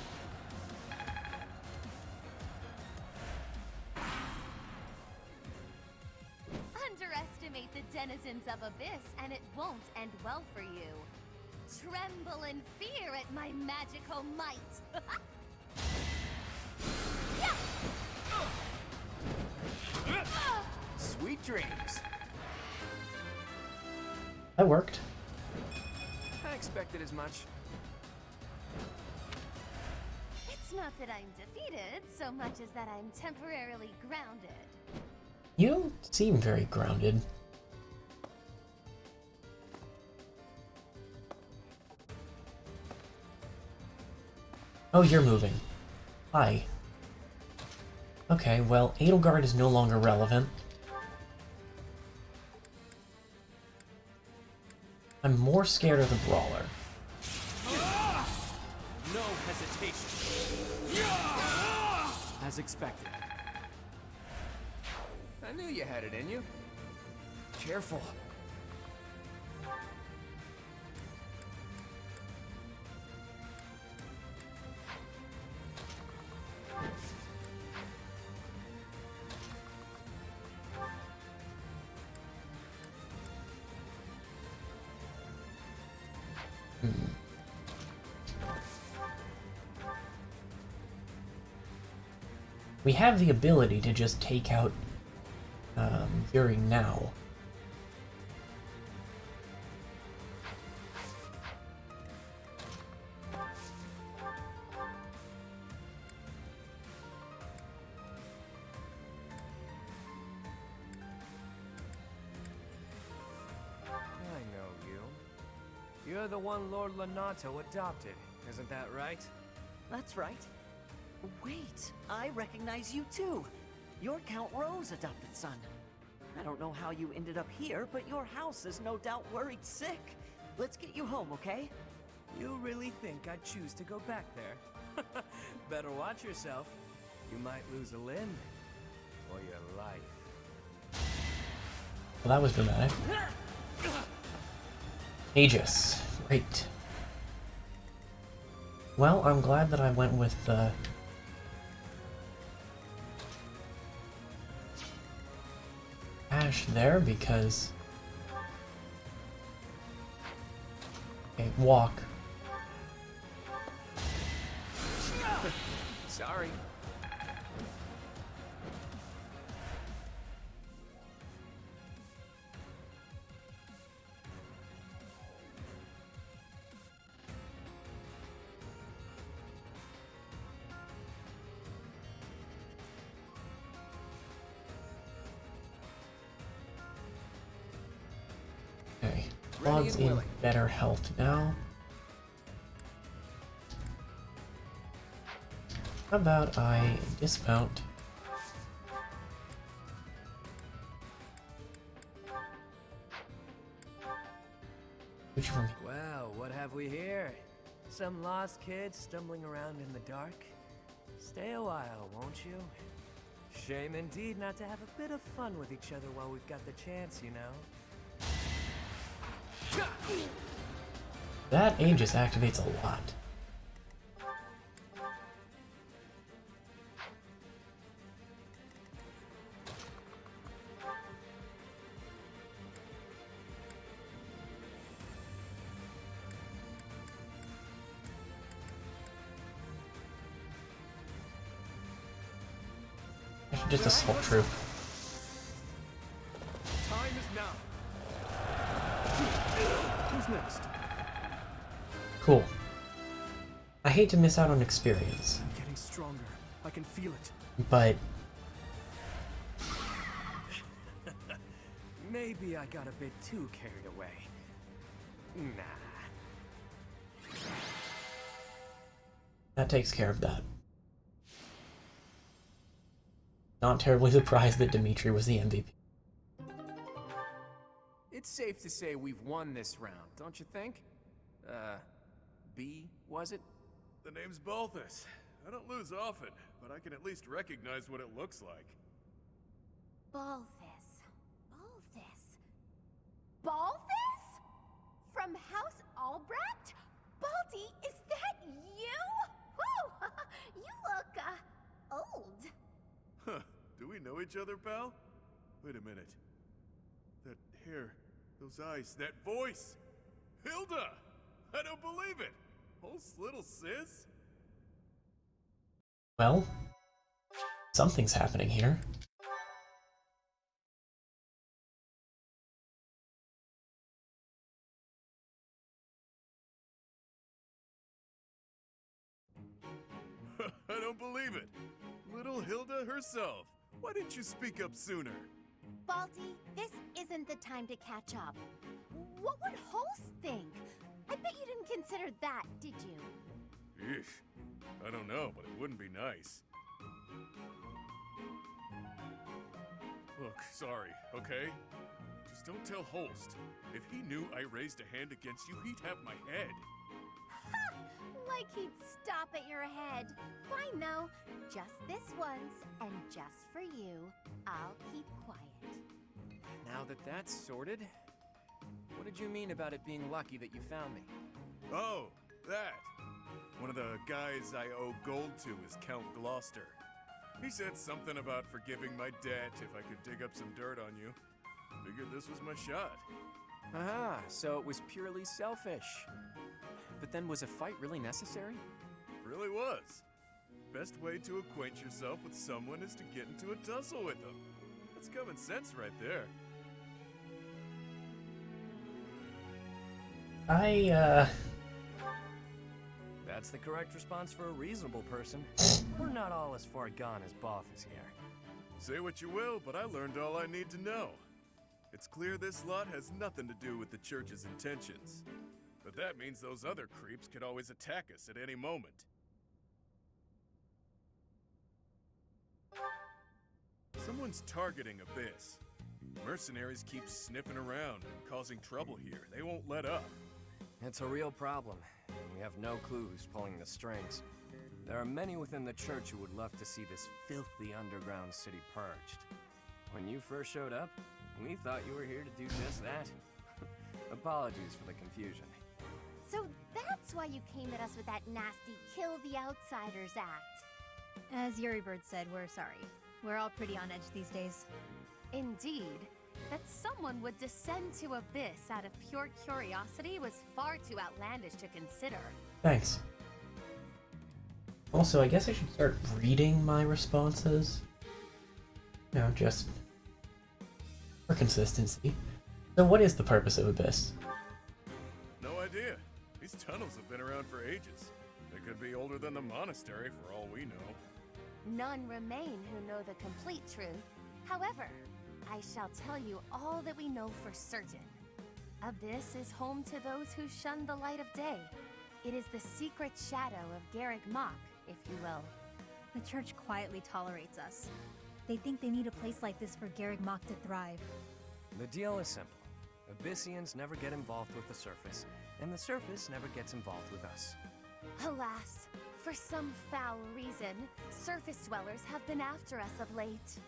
Underestimate the denizens of Abyss, and it won't end well for you. Tremble in fear at my magical might. Sweet dreams. That worked. I expected as much. It's not that I'm defeated, so much as that I'm temporarily grounded. You don't seem very grounded. Oh, you're moving. Hi. Okay, well, Edelgard is no longer relevant. I'm more scared of the Brawler. No hesitation. As expected. I knew you had it in you. Careful. We have the ability to just take out Fury now. I know you. You're the one Lord Lonato adopted, isn't that right? That's right. Wait, I recognize you too. You're Count Rowe's adopted son. I don't know how you ended up here, but your house is no doubt worried sick. Let's get you home, okay? You really think I'd choose to go back there? Better watch yourself. You might lose a limb. Or your life. Well, that was dramatic. Aegis. Great. Well, I'm glad that I went with Ash there because... Okay, walk. Sorry. Claude's in better health now. How about I dismount? Well, what have we here? Some lost kids stumbling around in the dark? Stay a while, won't you? Shame indeed not to have a bit of fun with each other while we've got the chance, you know? That Aegis activates a lot. I should just assault troop. Time is now. Who's next? Cool. I hate to miss out on experience, I'm getting stronger. I can feel it. but Maybe I got a bit too carried away. Nah. that takes care of that. Not terribly surprised that Dimitri was the MVP. It's safe to say we've won this round, don't you think? B, was it? The name's Balthus. I don't lose often, but I can at least recognize what it looks like. Balthus. Balthus? From House Albrecht? Baldy, is that you? Whew! You look, old. Huh. Do we know each other, pal? Wait a minute. That hair, those eyes, that voice! Hilda! I don't believe it! Hulk's little sis? Well, something's happening here. I don't believe it. Little Hilda herself. Why didn't you speak up sooner? Baldy, this isn't the time to catch up. What would Holst think? I bet you didn't consider that, did you? Eesh. I don't know, but it wouldn't be nice. Look, sorry, okay? Just don't tell Holst. If he knew I raised a hand against you, he'd have my head. Ha! Like he'd stop at your head. Fine, though. Just this once, and just for you, I'll keep quiet. Now that that's sorted, what did you mean about it being lucky that you found me? Oh, that. One of the guys I owe gold to is Count Gloucester. He said something about forgiving my debt if I could dig up some dirt on you. Figured this was my shot. Aha, so it was purely selfish. But then was a fight really necessary? Really was. Best way to acquaint yourself with someone is to get into a tussle with them. That's common sense right there. That's the correct response for a reasonable person. We're not all as far gone as Balthus here. Say what you will, but I learned all I need to know. It's clear this lot has nothing to do with the church's intentions. But that means those other creeps could always attack us at any moment. Someone's targeting Abyss. Mercenaries keep sniffing around and causing trouble here. They won't let up. It's a real problem, and we have no clue who's pulling the strings. There are many within the church who would love to see this filthy underground city purged. When you first showed up, we thought you were here to do just that. Apologies for the confusion. So that's why you came at us with that nasty Kill the Outsiders act. As Yuri Bird said, we're sorry. We're all pretty on edge these days. Indeed. That someone would descend to Abyss out of pure curiosity was far too outlandish to consider. Thanks. Also, I guess I should start reading my responses. You know, just for consistency. So what is the purpose of Abyss? No idea. These tunnels have been around for ages. They could be older than the monastery for all we know. None remain who know the complete truth. However, I shall tell you all that we know for certain. Abyss is home to those who shun the light of day. It is the secret shadow of Garrick Mach, if you will. The church quietly tolerates us. They think they need a place like this for Garrick Mach to thrive. The deal is simple. Abyssians never get involved with the surface, and the surface never gets involved with us. Alas, for some foul reason, surface dwellers have been after us of late.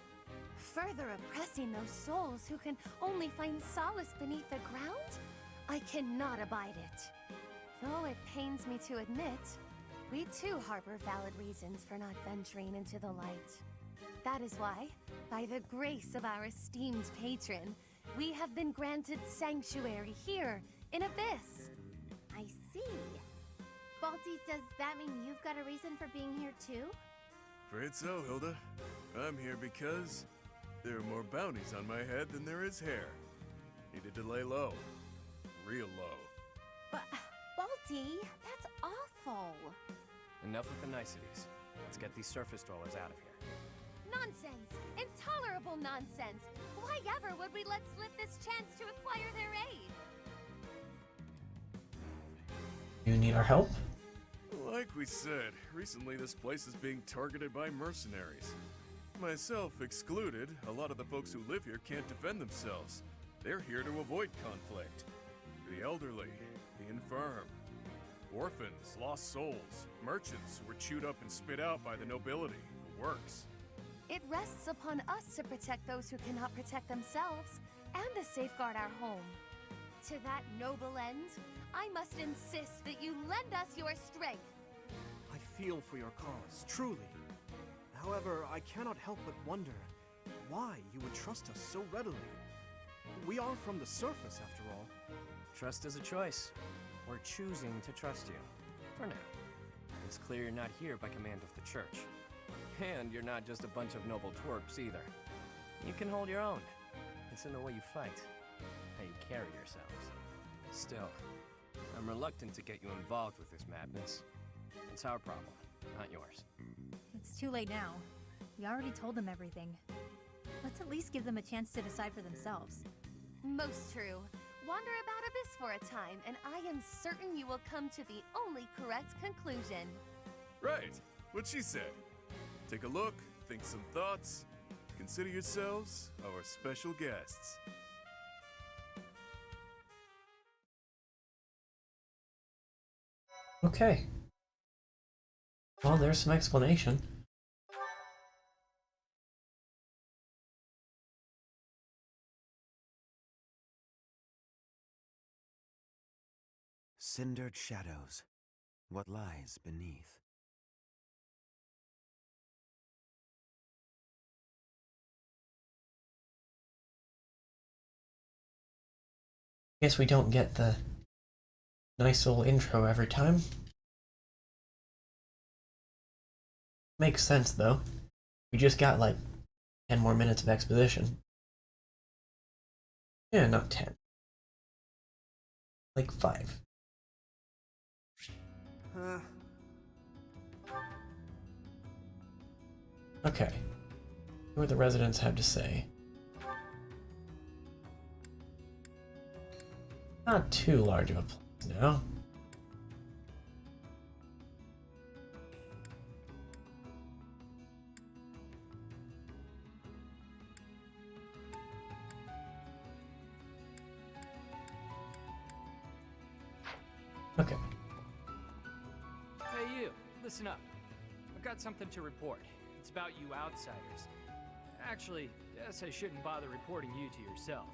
Further oppressing those souls who can only find solace beneath the ground? I cannot abide it. Though it pains me to admit, we too harbor valid reasons for not venturing into the light. That is why, by the grace of our esteemed patron, we have been granted sanctuary here in Abyss. I see. Balti, does that mean you've got a reason for being here too? Afraid so, Hilda. I'm here because there are more bounties on my head than there is hair. Needed to lay low. Real low. But, Balti, that's awful. Enough with the niceties. Let's get these surface dwellers out of here. Nonsense! Intolerable nonsense! Why ever would we let slip this chance to acquire their aid? You need our help? Like we said, recently this place is being targeted by mercenaries. Myself excluded, a lot of the folks who live here can't defend themselves. They're here to avoid conflict. The elderly, the infirm, orphans, lost souls, merchants who were chewed up and spit out by the nobility, the works. It rests upon us to protect those who cannot protect themselves, and to safeguard our home. To that noble end, I must insist that you lend us your strength. I feel for your cause, truly. However, I cannot help but wonder why you would trust us so readily. We are from the surface, after all. Trust is a choice. We're choosing to trust you. For now. It's clear you're not here by command of the church. And you're not just a bunch of noble twerps either. You can hold your own. It's in the way you fight, how you carry yourselves. Still, I'm reluctant to get you involved with this madness. It's our problem, not yours. It's too late now. We already told them everything. Let's at least give them a chance to decide for themselves. Most true. Wander about Abyss for a time, and I am certain you will come to the only correct conclusion. Right, what she said. Take a look, think some thoughts. Consider yourselves our special guests. Okay. Well, there's some explanation. Cindered shadows. What lies beneath? Guess we don't get the nice little intro every time. Makes sense though. We just got like 10 more minutes of exposition. Yeah, not 10. Like 5. Okay. What do the residents have to say? Not too large of a place now. Okay. Hey you, listen up. I've got something to report. It's about you outsiders. Actually, guess I shouldn't bother reporting you to yourself.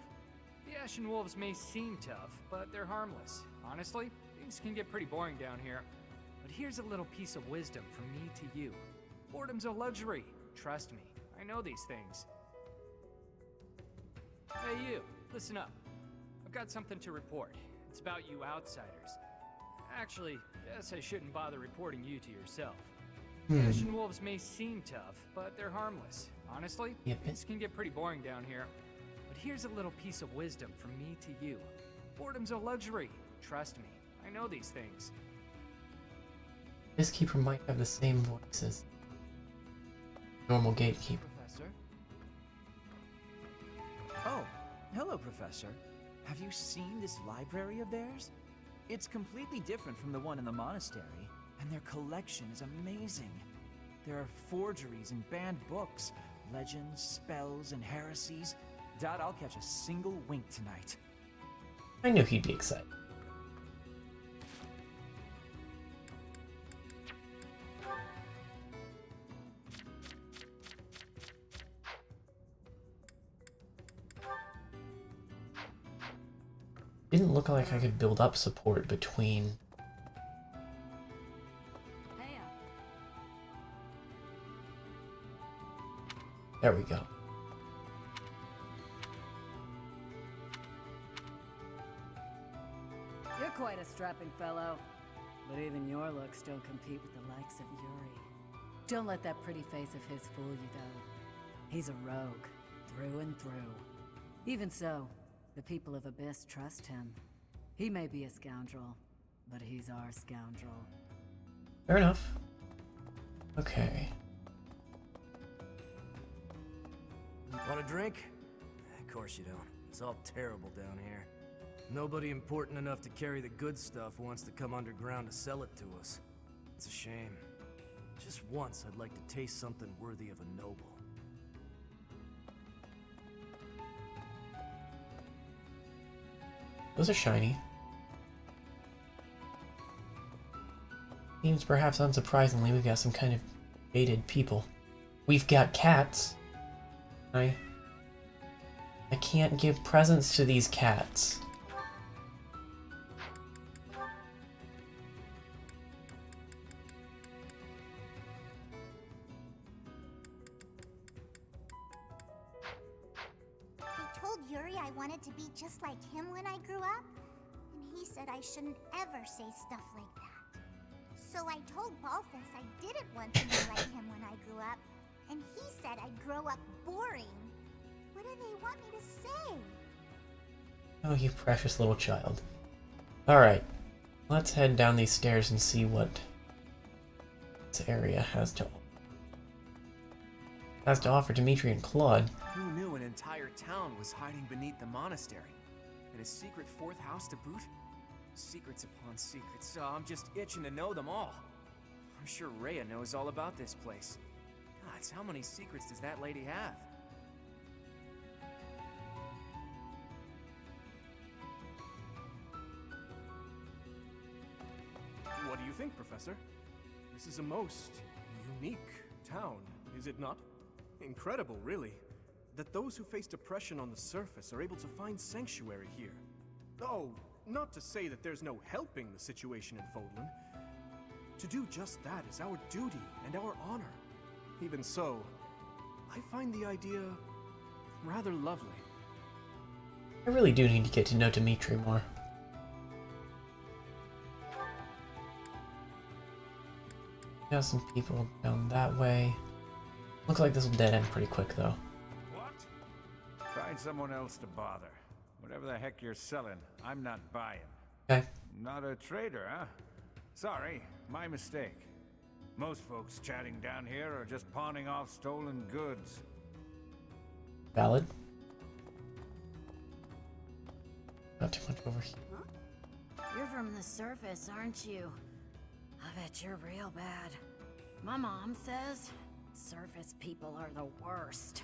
The Ashen Wolves may seem tough, but they're harmless. Honestly, things can get pretty boring down here. But here's a little piece of wisdom from me to you. Boredom's a luxury. Trust me, I know these things. Hey you, listen up. I've got something to report. It's about you outsiders. Actually, guess I shouldn't bother reporting you to yourself. The Ashen Wolves may seem tough, but they're harmless. Honestly, things can get pretty boring down here. But here's a little piece of wisdom from me to you. Boredom's a luxury. Trust me, I know these things. This keeper might have the same voice as normal gatekeeper. Professor? Oh, hello, Professor. Have you seen this library of theirs? It's completely different from the one in the monastery, and their collection is amazing. There are forgeries and banned books, legends, spells, and heresies. Doubt I'll catch a single wink tonight. I knew he'd be excited. Didn't look like I could build up support between. There we go. You're quite a strapping fellow, but even your looks don't compete with the likes of Yuri. Don't let that pretty face of his fool you, though. He's a rogue, through and through. Even so, the people of Abyss trust him. He may be a scoundrel, but he's our scoundrel. Fair enough. Okay. Want a drink? Of course you don't. It's all terrible down here. Nobody important enough to carry the good stuff wants to come underground to sell it to us. It's a shame. Just once I'd like to taste something worthy of a noble. Those are shiny. Seems perhaps unsurprisingly we've got some kind of jaded people. We've got cats. I can't give presents to these cats. I told Yuri I wanted to be just like him when I grew up, and he said I shouldn't ever say stuff like that. So I told Balthus I didn't want to be like him when I grew up, and he said I'd grow up boring. What do they want me to say? Oh, you precious little child. Alright, let's head down these stairs and see what this area has to offer Dimitri and Claude. Who knew an entire town was hiding beneath the monastery? And a secret fourth house to boot? Secrets upon secrets, so I'm just itching to know them all. I'm sure Rhea knows all about this place. Gods, how many secrets does that lady have? What do you think, Professor? This is a most unique town, is it not? Incredible, really, that those who face depression on the surface are able to find sanctuary here. Oh, not to say that there's no helping the situation in Fodlan. To do just that is our duty and our honor. Even so, I find the idea rather lovely. I really do need to get to know Dimitri more. Got some people down that way. Looks like this will dead end pretty quick though. What? Find someone else to bother. Whatever the heck you're selling, I'm not buying. Okay. Not a trader, huh? Sorry, my mistake. Most folks chatting down here are just pawning off stolen goods. Valid. Not too much over here. You're from the surface, aren't you? I bet you're real bad. My mom says surface people are the worst.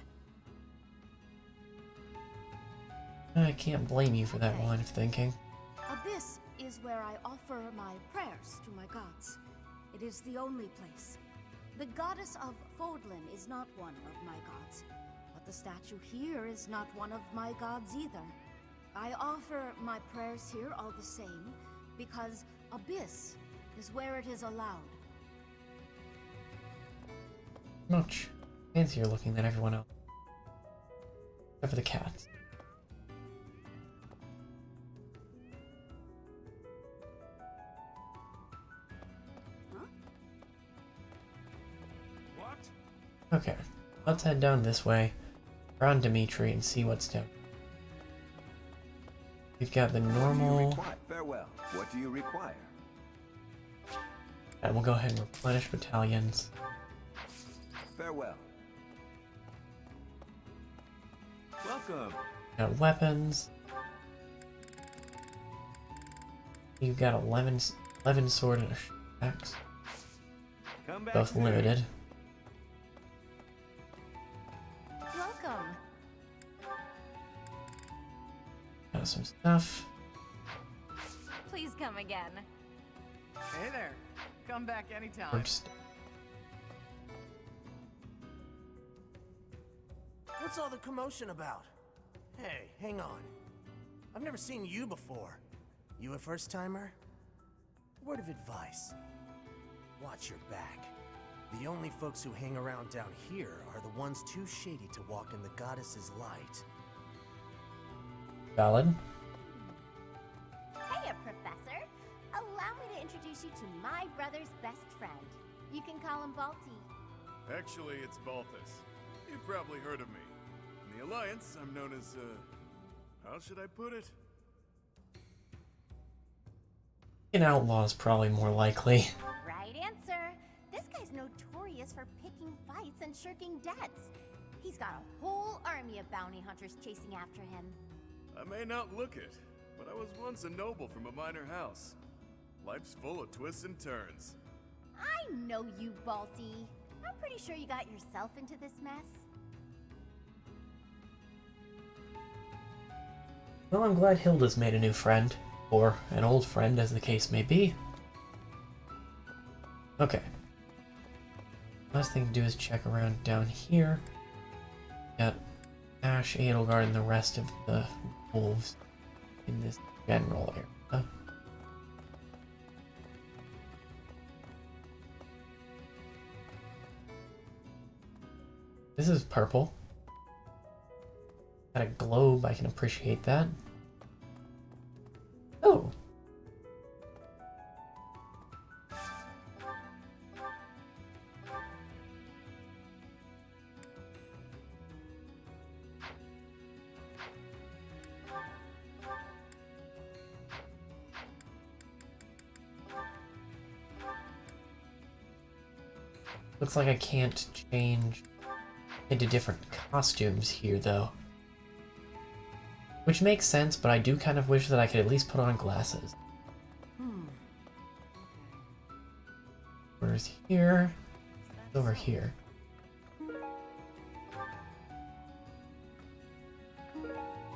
I can't blame you for that line of thinking. Abyss is where I offer my prayers to my gods. It is the only place. The goddess of Fodlan is not one of my gods, but the statue here is not one of my gods either. I offer my prayers here all the same, because Abyss is where it is allowed. Much fancier looking than everyone else. Except for the cats. What? Okay, let's head down this way, around Dimitri, and see what's down. We've got the normal. Farewell. What do you require? And we'll go ahead and replenish battalions. Farewell. Welcome. Got weapons. You got 11 sword and a axe. Come back Both soon. limited. Welcome. Got some stuff. Please come again. Hey there. Come back anytime. First. What's all the commotion about? Hey, hang on. I've never seen you before. You a first-timer? Word of advice. Watch your back. The only folks who hang around down here are the ones too shady to walk in the goddess's light. Valid. Hiya, Professor. Allow me to introduce you to my brother's best friend. You can call him Balti. Actually, it's Balthus. You've probably heard of me. In the Alliance, I'm known as, how should I put it? An outlaw is probably more likely. Right answer. This guy's notorious for picking fights and shirking debts. He's got a whole army of bounty hunters chasing after him. I may not look it, but I was once a noble from a minor house. Life's full of twists and turns. I know you, Balti. I'm pretty sure you got yourself into this mess. Well, I'm glad Hilda's made a new friend. Or an old friend, as the case may be. Okay. Last thing to do is check around down here. Got Ash, Edelgard, and the rest of the wolves in this general area. This is purple. Got a globe, I can appreciate that. Oh. Looks like I can't change into different costumes here, though. Which makes sense, but I do kind of wish that I could at least put on glasses. Where's here? It's over here.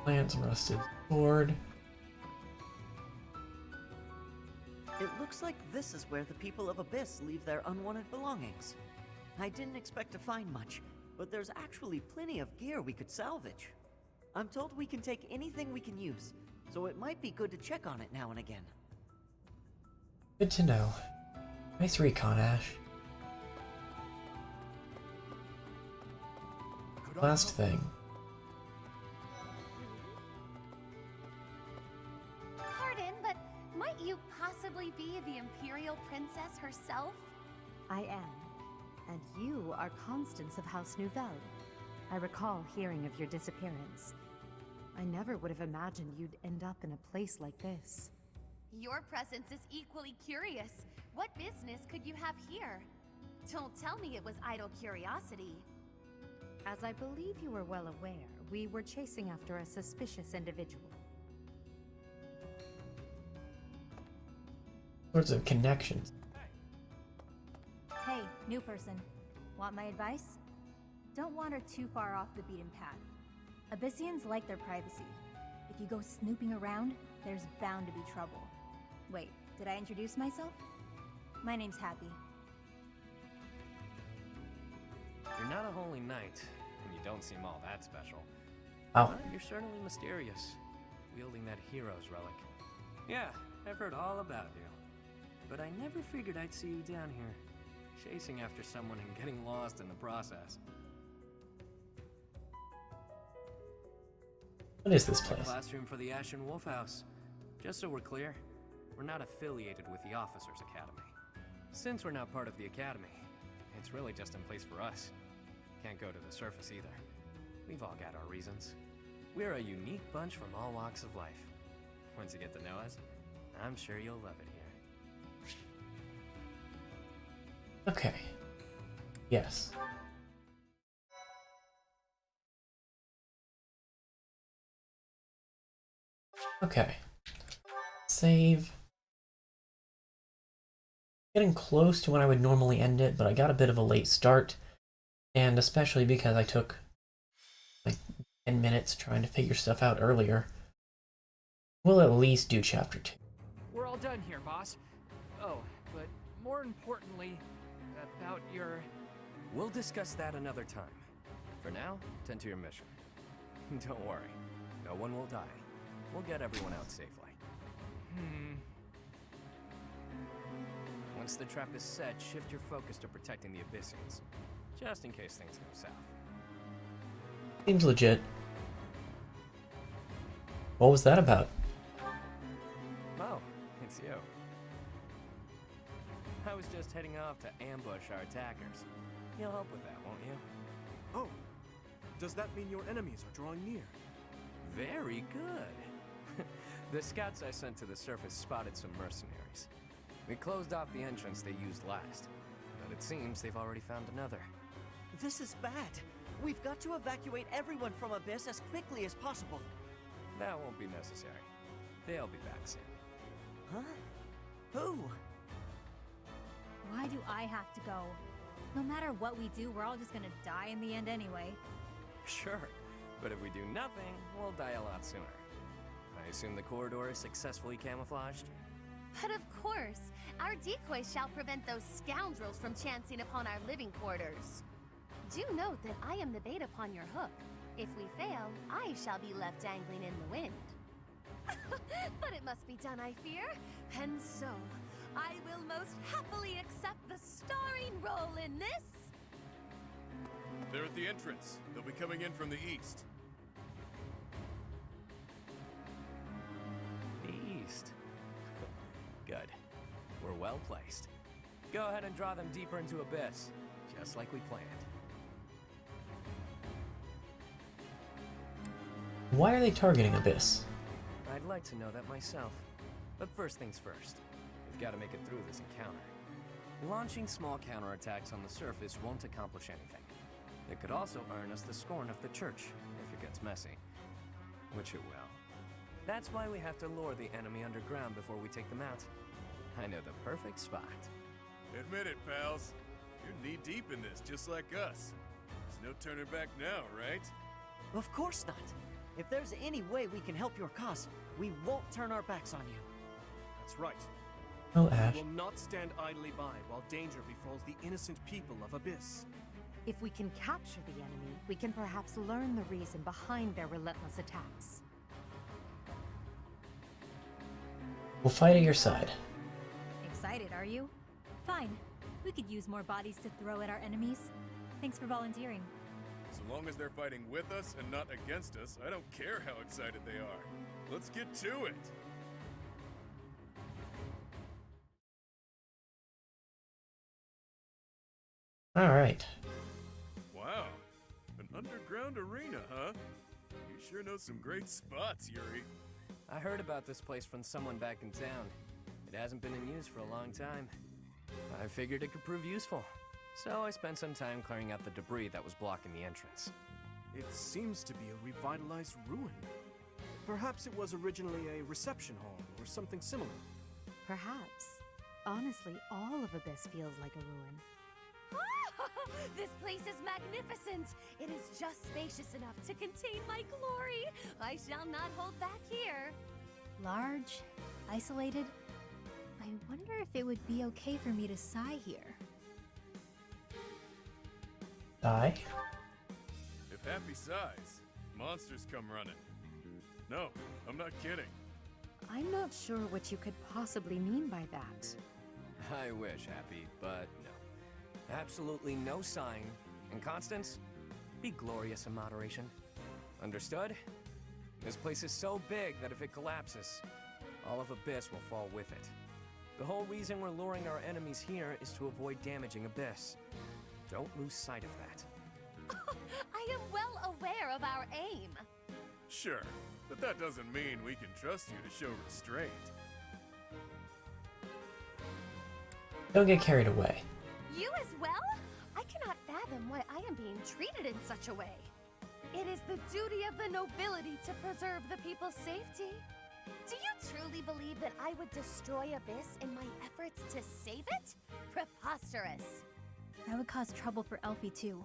Lance, rusted sword. It looks like this is where the people of Abyss leave their unwanted belongings. I didn't expect to find much, but there's actually plenty of gear we could salvage. I'm told we can take anything we can use, so it might be good to check on it now and again. Good to know. Nice recon, Ash. Last thing. Pardon, but might you possibly be the Imperial Princess herself? I am. And you are Constance of House Nouvelle. I recall hearing of your disappearance. I never would have imagined you'd end up in a place like this. Your presence is equally curious. What business could you have here? Don't tell me it was idle curiosity. As I believe you were well aware, we were chasing after a suspicious individual. Sorts of connections. Hey, new person. Want my advice? Don't wander too far off the beaten path. Abyssians like their privacy. If you go snooping around, there's bound to be trouble. Wait, did I introduce myself? My name's Happy. You're not a holy knight, and you don't seem all that special. Oh. But you're certainly mysterious, wielding that hero's relic. Yeah, I've heard all about you. But I never figured I'd see you down here, chasing after someone and getting lost in the process. What is this place? Classroom for the Ashen Wolf House. Just so we're clear, we're not affiliated with the Officers Academy. Since we're not part of the Academy, it's really just in place for us. Can't go to the surface either. We've all got our reasons. We're a unique bunch from all walks of life. Once you get to know us, I'm sure you'll love it here. Okay. Yes. Okay. Save. Getting close to when I would normally end it, but I got a bit of a late start, and especially because I took like 10 minutes trying to figure stuff out earlier. We'll at least do chapter 2. We're all done here, boss. Oh, but more importantly, about your... We'll discuss that another time. For now, tend to your mission. Don't worry. No one will die. We'll get everyone out safely. Once the trap is set, shift your focus to protecting the Abyssians. Just in case things go south. Seems legit. What was that about? Oh, it's you. I was just heading off to ambush our attackers. You'll help with that, won't you? Oh, does that mean your enemies are drawing near? Very good. The scouts I sent to the surface spotted some mercenaries. We closed off the entrance they used last, but it seems they've already found another. This is bad. We've got to evacuate everyone from Abyss as quickly as possible. That won't be necessary. They'll be back soon. Huh? Who? Why do I have to go? No matter what we do, we're all just gonna die in the end anyway. Sure, but if we do nothing, we'll die a lot sooner. I assume the corridor is successfully camouflaged? But of course, our decoy shall prevent those scoundrels from chancing upon our living quarters. Do note that I am the bait upon your hook. If we fail, I shall be left dangling in the wind. But it must be done, I fear. And so, I will most happily accept the starring role in this. They're at the entrance. They'll be coming in from the east. The east. Good. We're well placed. Go ahead and draw them deeper into Abyss, just like we planned. Why are they targeting Abyss? I'd like to know that myself. But first things first. We've got to make it through this encounter. Launching small counterattacks on the surface won't accomplish anything. It could also earn us the scorn of the church, if it gets messy. Which it will. That's why we have to lure the enemy underground before we take them out. I know the perfect spot. Admit it, pals. You're knee-deep in this, just like us. There's no turning back now, right? Of course not. If there's any way we can help your cause, we won't turn our backs on you. That's right. Oh, Ash. We will not stand idly by while danger befalls the innocent people of Abyss. If we can capture the enemy, we can perhaps learn the reason behind their relentless attacks. We'll fight at your side. Excited, are you? Fine. We could use more bodies to throw at our enemies. Thanks for volunteering. So long as they're fighting with us and not against us, I don't care how excited they are. Let's get to it! Alright. Wow, an underground arena, huh? You sure know some great spots, Yuri. I heard about this place from someone back in town. It hasn't been in use for a long time. I figured it could prove useful. So I spent some time clearing out the debris that was blocking the entrance. It seems to be a revitalized ruin. Perhaps it was originally a reception hall or something similar. Perhaps. Honestly, all of Abyss feels like a ruin. This place is magnificent. It is just spacious enough to contain my glory. I shall not hold back here. Large, isolated. I wonder if it would be okay for me to sigh here. Die? If happy sighs, monsters come running. No, I'm not kidding. I'm not sure what you could possibly mean by that. I wish, Happy, but no. Absolutely no sign. And Constance, be glorious in moderation. Understood? This place is so big that if it collapses, all of Abyss will fall with it. The whole reason we're luring our enemies here is to avoid damaging Abyss. Don't lose sight of that. I am well aware of our aim. Sure, but that doesn't mean we can trust you to show restraint. Don't get carried away. You as well? I cannot fathom why I am being treated in such a way. It is the duty of the nobility to preserve the people's safety. Do you truly truly believe that I would destroy Abyss in my efforts to save it? Preposterous. That would cause trouble for Elfie too.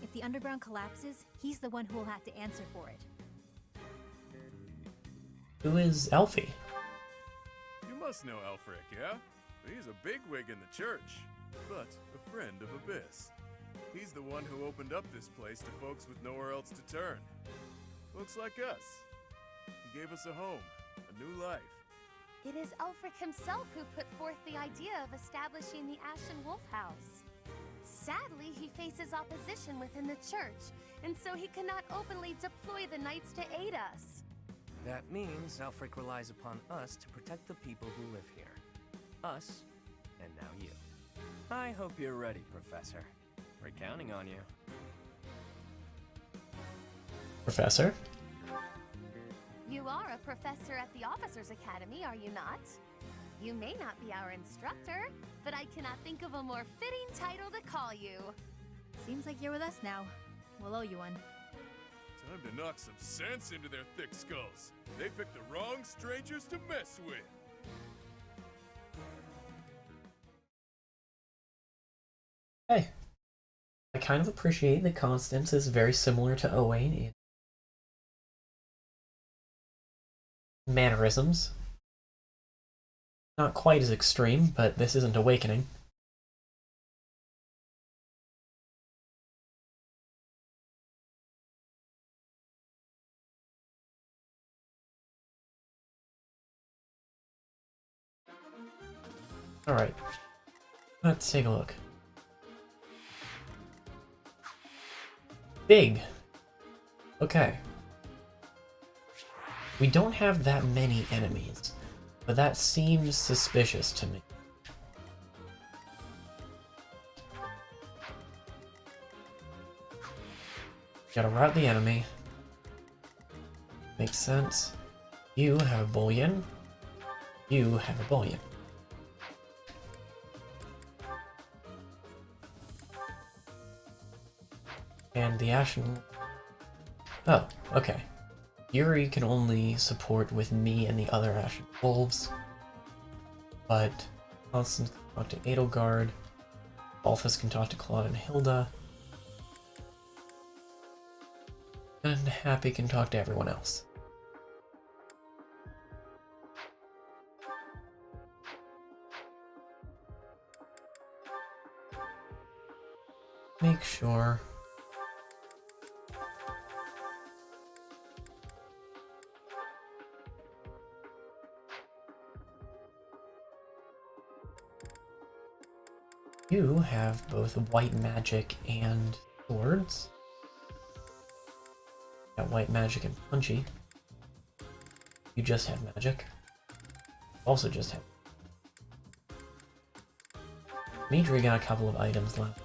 If the underground collapses, he's the one who will have to answer for it. Who is Elfie? You must know Alfric, yeah? He's a bigwig in the church, but a friend of Abyss. He's the one who opened up this place to folks with nowhere else to turn. Folks like us. He gave us a home, a new life. It is Alfric himself who put forth the idea of establishing the Ashen Wolf House. Sadly, he faces opposition within the church, and so he cannot openly deploy the knights to aid us. That means Alfric relies upon us to protect the people who live here. Us, and now you. I hope you're ready, Professor. We're counting on you. Professor? You are a professor at the Officers Academy, are you not? You may not be our instructor, but I cannot think of a more fitting title to call you. Seems like you're with us now. We'll owe you one. Time to knock some sense into their thick skulls. They picked the wrong strangers to mess with. Hey. I kind of appreciate that Constance is very similar to Owain in mannerisms. Not quite as extreme, but this isn't Awakening. Alright. Let's take a look. Big. Okay. We don't have that many enemies, but that seems suspicious to me. Gotta rout the enemy. Makes sense. You have a bullion. You have a bullion. And the Ashen... Oh, okay. Yuri can only support with me and the other Ashen Wolves. But Constance can talk to Edelgard. Balthus can talk to Claude and Hilda. And Happy can talk to everyone else. Make sure... You have both white magic and swords. Got white magic and punchy. You just have magic. Also just have. Midri got a couple of items left.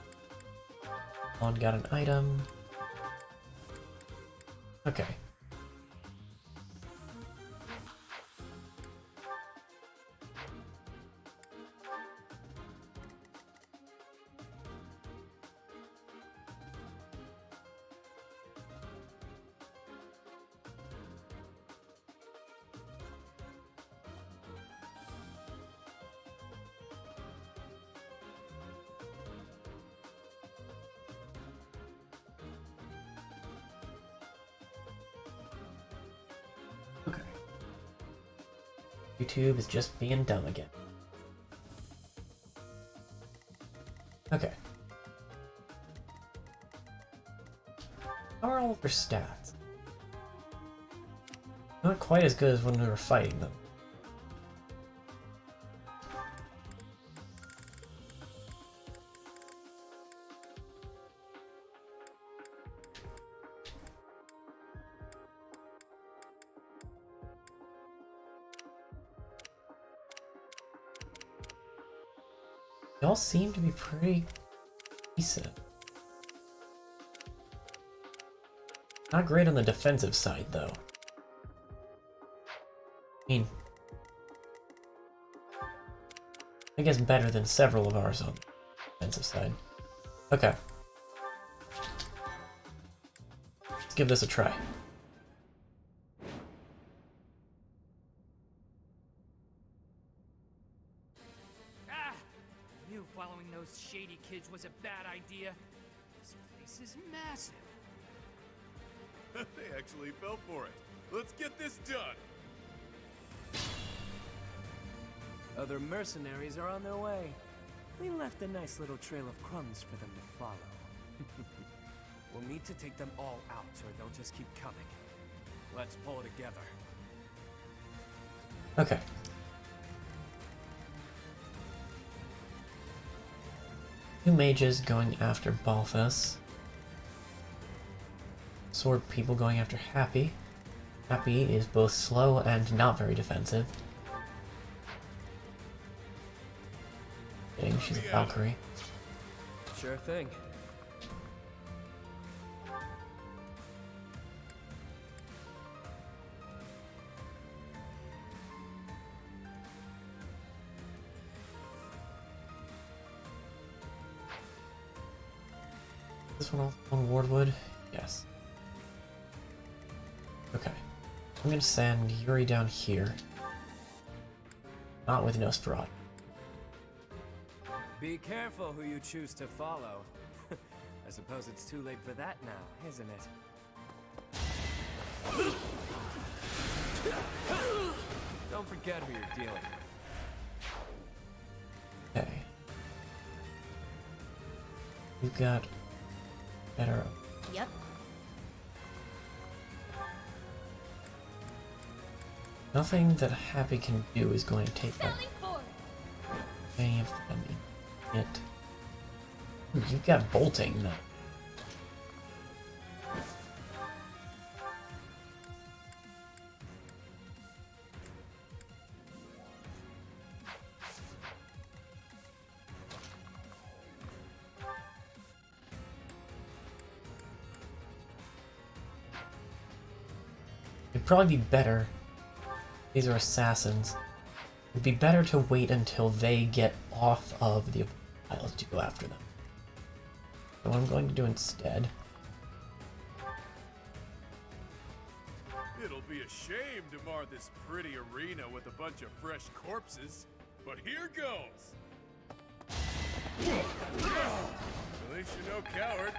Lon got an item. Okay. YouTube is just being dumb again. Okay. How are all of their stats? Not quite as good as when we were fighting them. They all seem to be pretty decent. Not great on the defensive side, though. I mean, I guess better than several of ours on the defensive side. Okay. Let's give this a try. following those shady kids was a bad idea. This place is massive. They actually fell for it. Let's get this done. Other mercenaries are on their way. We left a nice little trail of crumbs for them to follow. We'll need to take them all out, or they'll just keep coming. Let's pull together. Okay. Two mages going after Balthus. Sword people going after Happy. Happy is both slow and not very defensive. Dang, she's a Valkyrie. Sure thing. This one all on Wardwood? Yes. Okay. I'm gonna send Yuri down here. Not with Nosferatu. Be careful who you choose to follow. I suppose it's too late for that now, isn't it? Don't forget who you're dealing with. Okay. We've got better. Yep. Nothing that Happy can do is going to take out any of them yet. You've got bolting. It'd probably be better. These are assassins. It'd be better to wait until they get off of the piles to go after them. So what I'm going to do instead. It'll be a shame to mar this pretty arena with a bunch of fresh corpses, but here goes! At least you're no coward.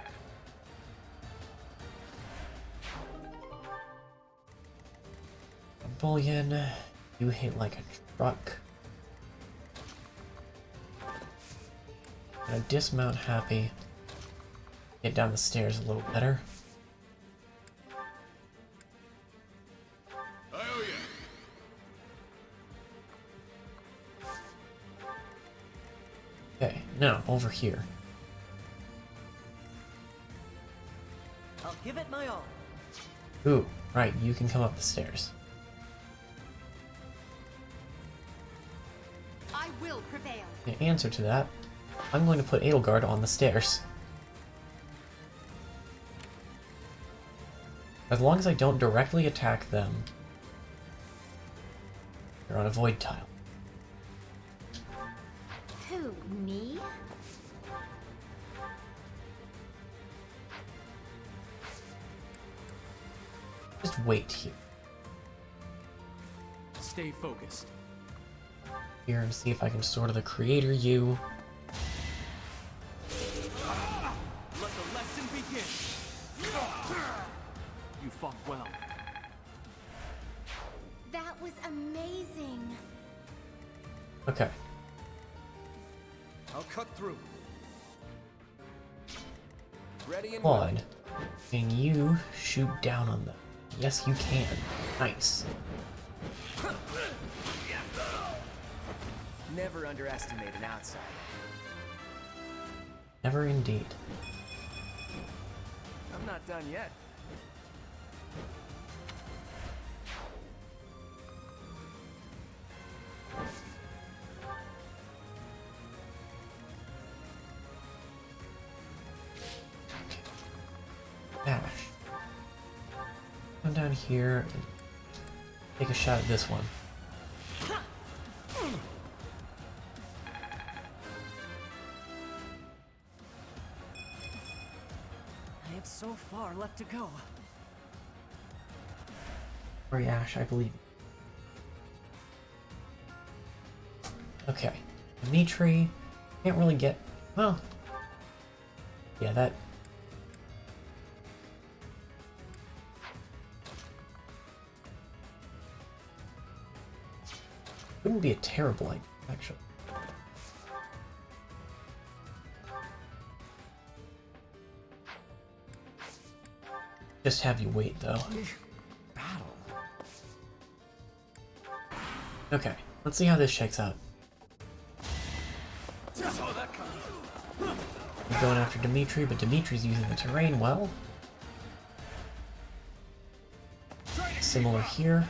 Bullion, you hit like a truck. Gonna dismount Happy. Get down the stairs a little better. I owe ya. Okay, now over here. I'll give it my all. Ooh, right, you can come up the stairs. I will prevail. In answer to that, I'm going to put Edelgard on the stairs. As long as I don't directly attack them, they're on a void tile. Who, me? Just wait here. Stay focused. Here and see if I can sort of the creator you. Let the lesson begin. You fought well. That was amazing. Okay. I'll cut through. Ready and Claude, can you shoot down on them? Yes, you can. Nice. Never underestimate an outsider. Never indeed. I'm not done yet. Ash. Come down here and take a shot at this one. I have so far left to go. Sorry, Ash, I believe you. Okay. Dimitri, Can't really get... Well... Yeah, that... Wouldn't be a terrible idea, actually. Just have you wait, though. Battle. Okay, let's see how this checks out. I'm going after Dimitri, but Dimitri's using the terrain well. Similar here.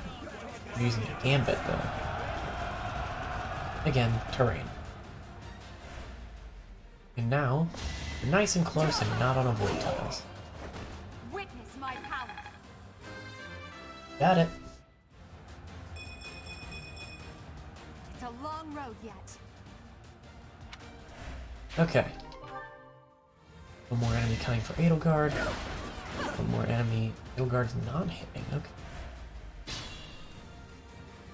I'm using a gambit, though. Again, terrain. And now, we're nice and close and not on avoid tiles. Witness my power. Got it. It's a long road yet. Okay. One more enemy coming for Edelgard. One more enemy. Edelgard's not hitting. Okay.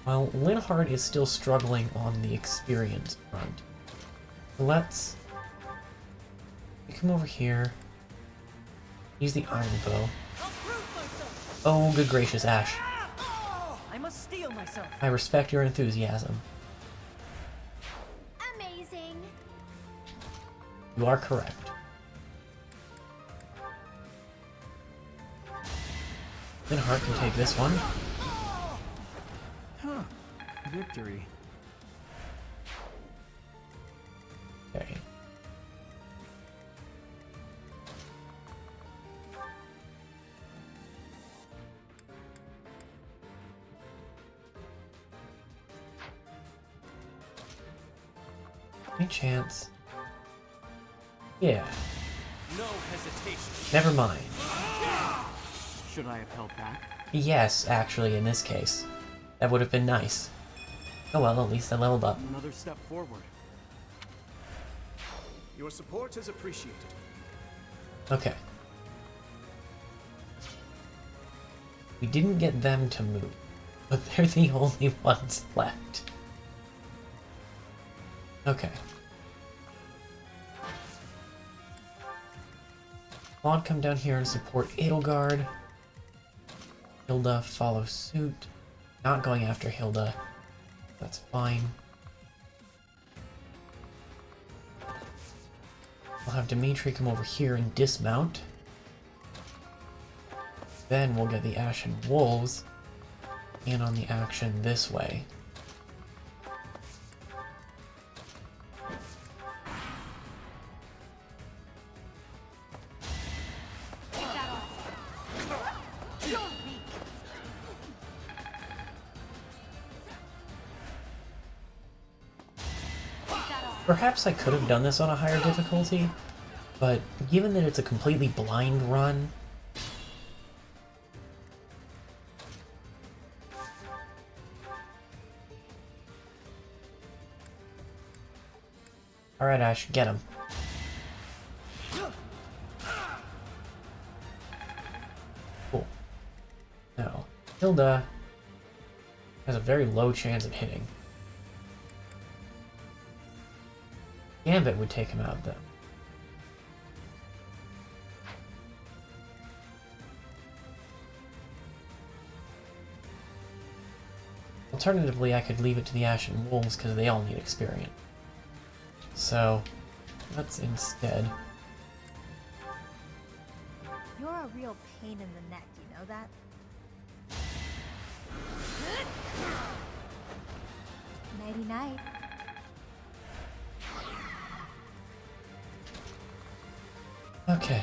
Well, Linhardt is still struggling on the experience front. Let's come over here. Use the iron bow. Oh, good gracious, Ash. I must steel myself. I respect your enthusiasm. Amazing. You are correct. Linhardt can take this one. Huh. Victory. Okay. Any chance? Yeah. No hesitation. Never mind. Should I have held back? Yes, actually, in this case. That would have been nice. Oh well, at least I leveled up. Another step forward. Your support is appreciated. Okay. We didn't get them to move, but they're the only ones left. Okay. Claude, come down here and support Edelgard. Hilda, follow suit. Not going after Hilda. That's fine. We'll have Dimitri come over here and dismount. Then we'll get the Ashen Wolves in on the action this way. Perhaps I could have done this on a higher difficulty, but given that it's a completely blind run, alright, Ash, get him. Cool. Now, Hilda has a very low chance of hitting. Gambit would take him out, though. Alternatively, I could leave it to the Ashen Wolves because they all need experience. So, let's instead... You're a real pain in the neck, you know that? Nighty-night. Okay.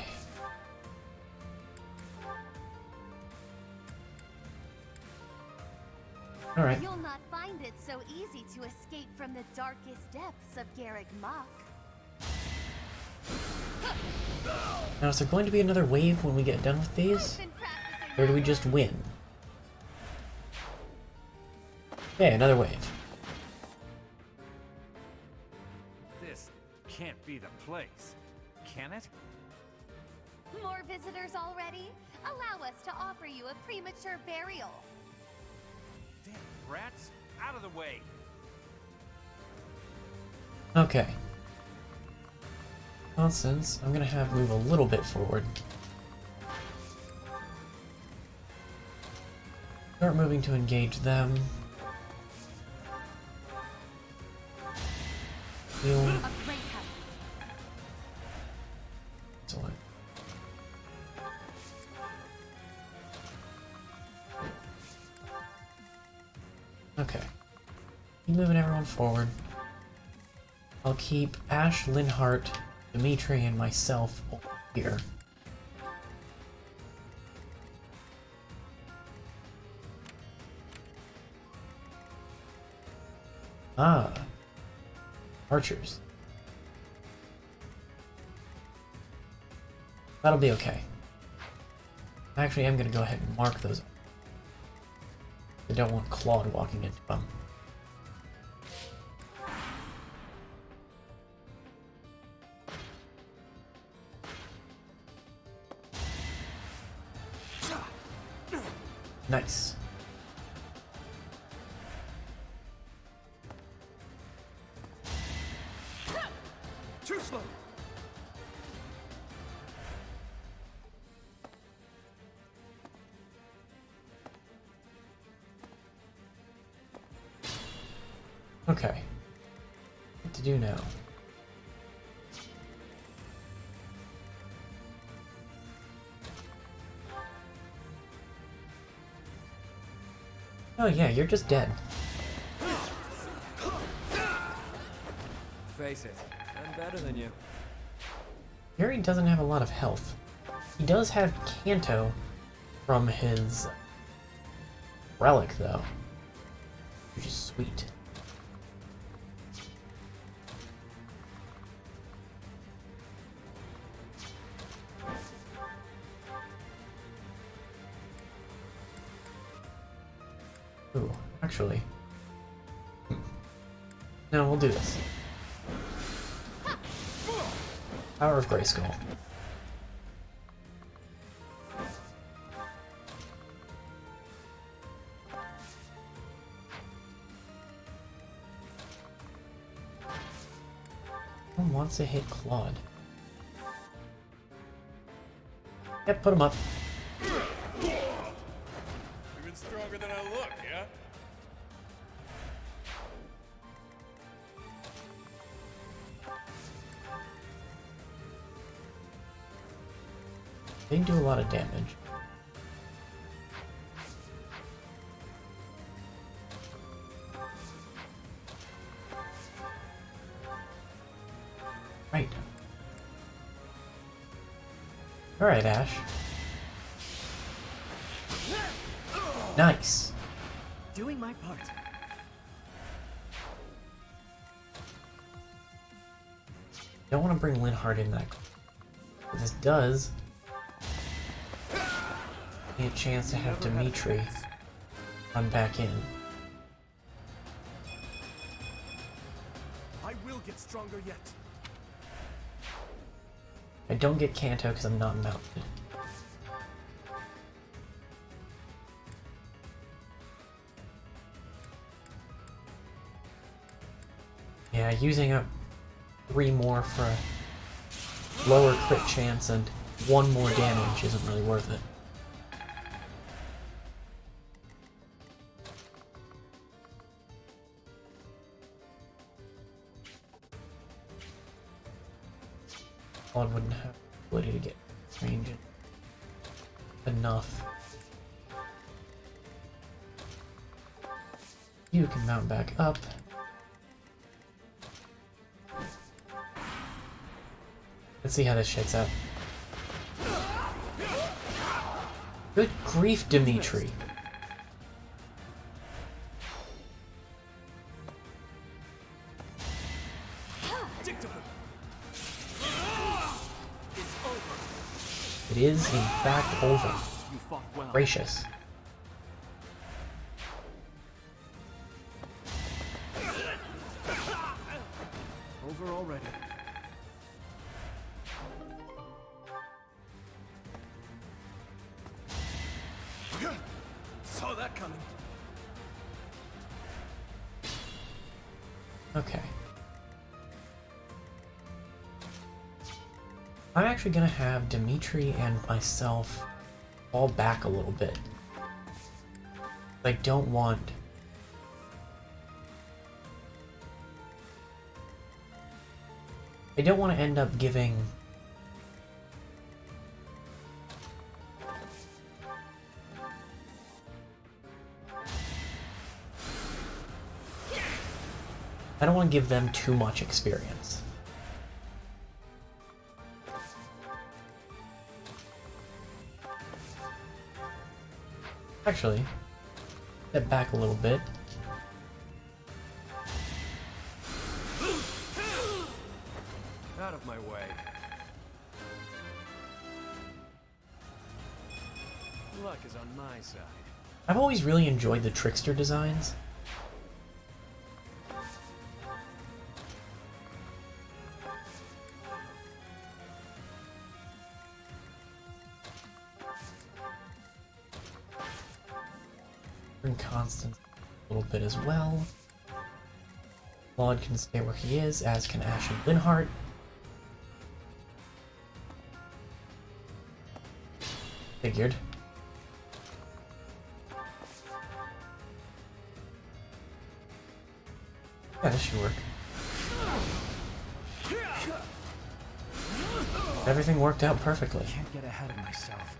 Alright. You'll not find it so easy to escape from the darkest depths of Garrick Mach. Now, is there going to be another wave when we get done with these? Or do we just win? Okay, another wave. This can't be the place, can it? More visitors already? Allow us to offer you a premature burial. Damn rats, out of the way. Okay. Nonsense. I'm gonna have move a little bit forward. Start moving to engage them. Heal. Excellent. Okay. Keep moving everyone forward. I'll keep Ash, Linhart, Dimitri, and myself over here. Ah. Archers. That'll be okay. Actually, I'm gonna go ahead and mark those. I don't want Claude walking into them. Nice. Too slow. Okay. What to do now? Oh yeah, you're just dead. Face it, I'm better than you. Yuri doesn't have a lot of health. He does have Kanto from his relic, though, which is sweet. Ooh, actually. No, we'll do this. Power of Grayskull. Who wants to hit Claude? Yep, put him up. Even stronger than I look, yeah? They do a lot of damage. Right. Alright, Ash. Nice. Doing my part. Don't want to bring Linhart in that. But this does give me a chance to have Dimitri run back in. I will get stronger yet. I don't get Kanto because I'm not mounted. Yeah, using up 3 more for a lower crit chance and 1 more damage isn't really worth it. One wouldn't have the ability to get range enough. You can mount back up. Let's see how this shakes out. Good grief, Dimitri. It is, in fact, over. Gracious. Over already. Saw that coming. Okay. I'm actually gonna have Dimitri and myself fall back a little bit. I don't want... I don't want to end up giving... I don't want to give them too much experience. Actually, step back a little bit. Out of my way. Luck is on my side. I've always really enjoyed the trickster designs. Bring Constance a little bit as well. Claude can stay where he is, as can Ash and Linhardt. Figured. Yeah, this should work. Everything worked out perfectly. Can't get ahead of myself.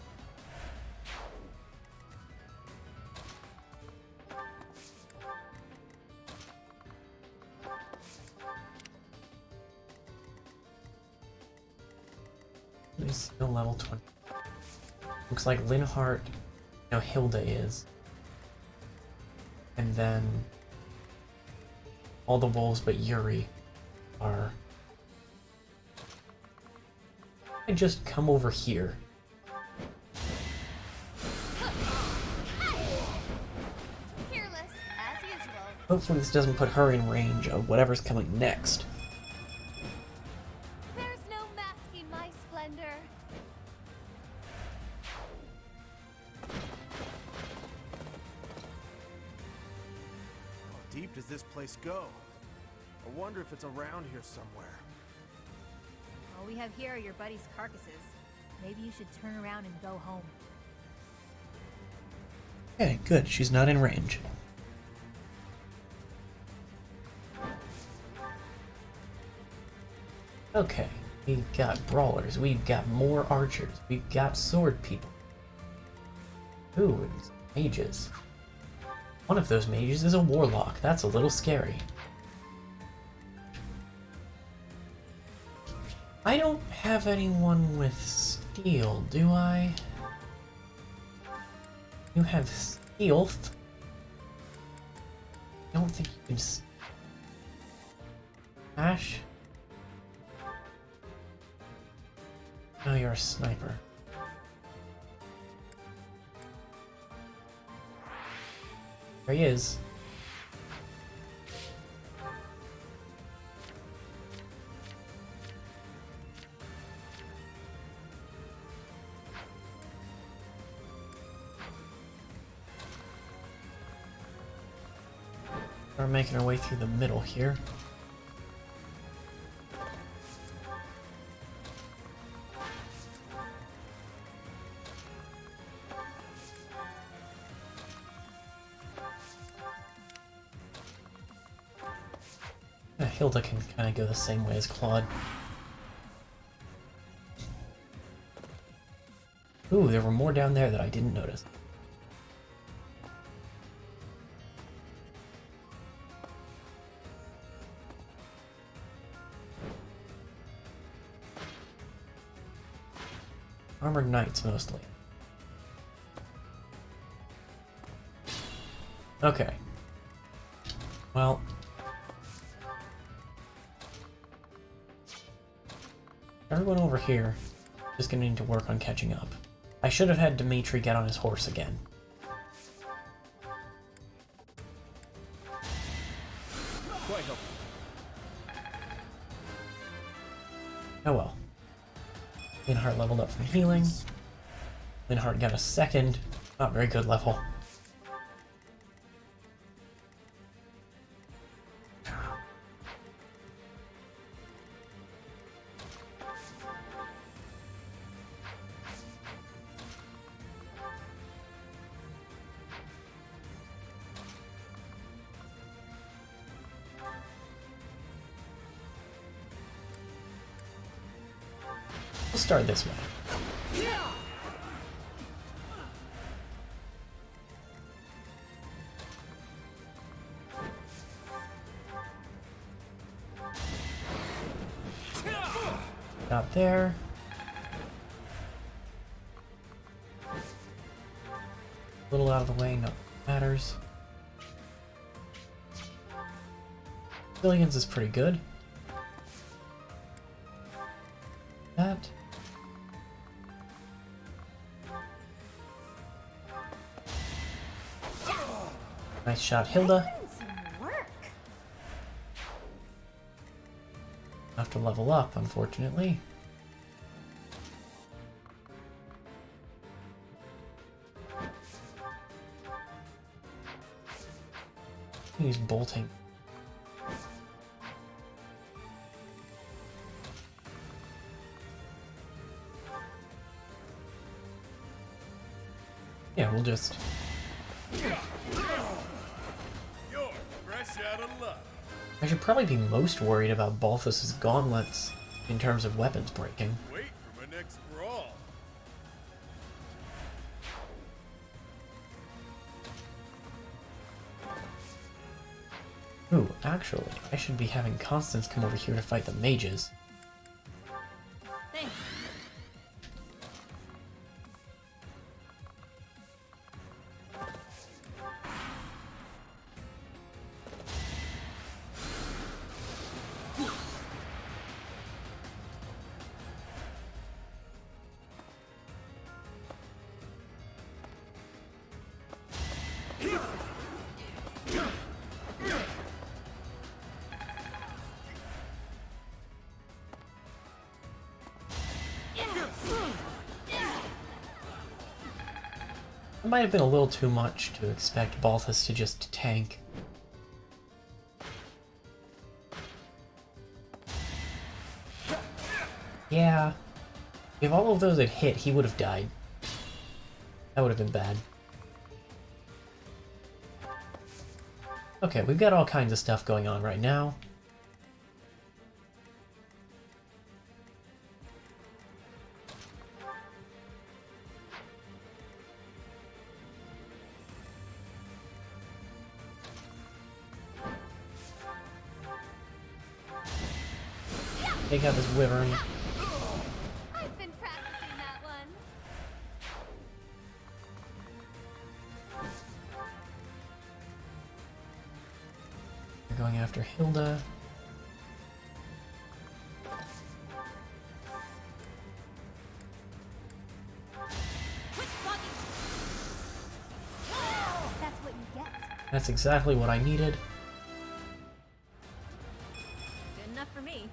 He's still level 20. Looks like Linhardt, no, Hilda is. And then all the wolves but Yuri are... I just come over here. Fearless, as usual. Hopefully this doesn't put her in range of whatever's coming next. There's no masking my splendor. How deep does this place go? I wonder if it's around here somewhere. All we have here are your buddy's carcasses. Maybe you should turn around and go home. Okay, good. She's not in range. Okay, we've got brawlers, we've got more archers, we've got sword people. Ooh, and mages. One of those mages is a warlock. That's a little scary. I don't have anyone with steel, do I? You have stealth? I don't think you can... Ash? No, you're a sniper. There he is. We're making our way through the middle here. Hilda can kind of go the same way as Claude. Ooh, there were more down there that I didn't notice. Armored knights, mostly. Okay. Well... everyone over here is going to need to work on catching up. I should have had Dimitri get on his horse again. Quite helpful. Oh well. Linhardt leveled up from healing. Linhardt got a second. Not very good level. We'll start this way. Not there. A little out of the way, no matters. Billions is pretty good. That. Nice shot, Hilda. Have to level up, unfortunately. He's bolting. Yeah, we'll just... You're fresh out of luck. I should probably be most worried about Balthus's gauntlets in terms of weapons breaking. Wait for my next brawl. Ooh, actually, I should be having Constance come over here to fight the mages. Thanks. It might have been a little too much to expect Balthus to just tank. Yeah. If all of those had hit, he would have died. That would have been bad. Okay, we've got all kinds of stuff going on right now. Take out this wyvern. I've been practicing that one. We're going after Hilda. That's what you get. That's exactly what I needed. Good enough for me.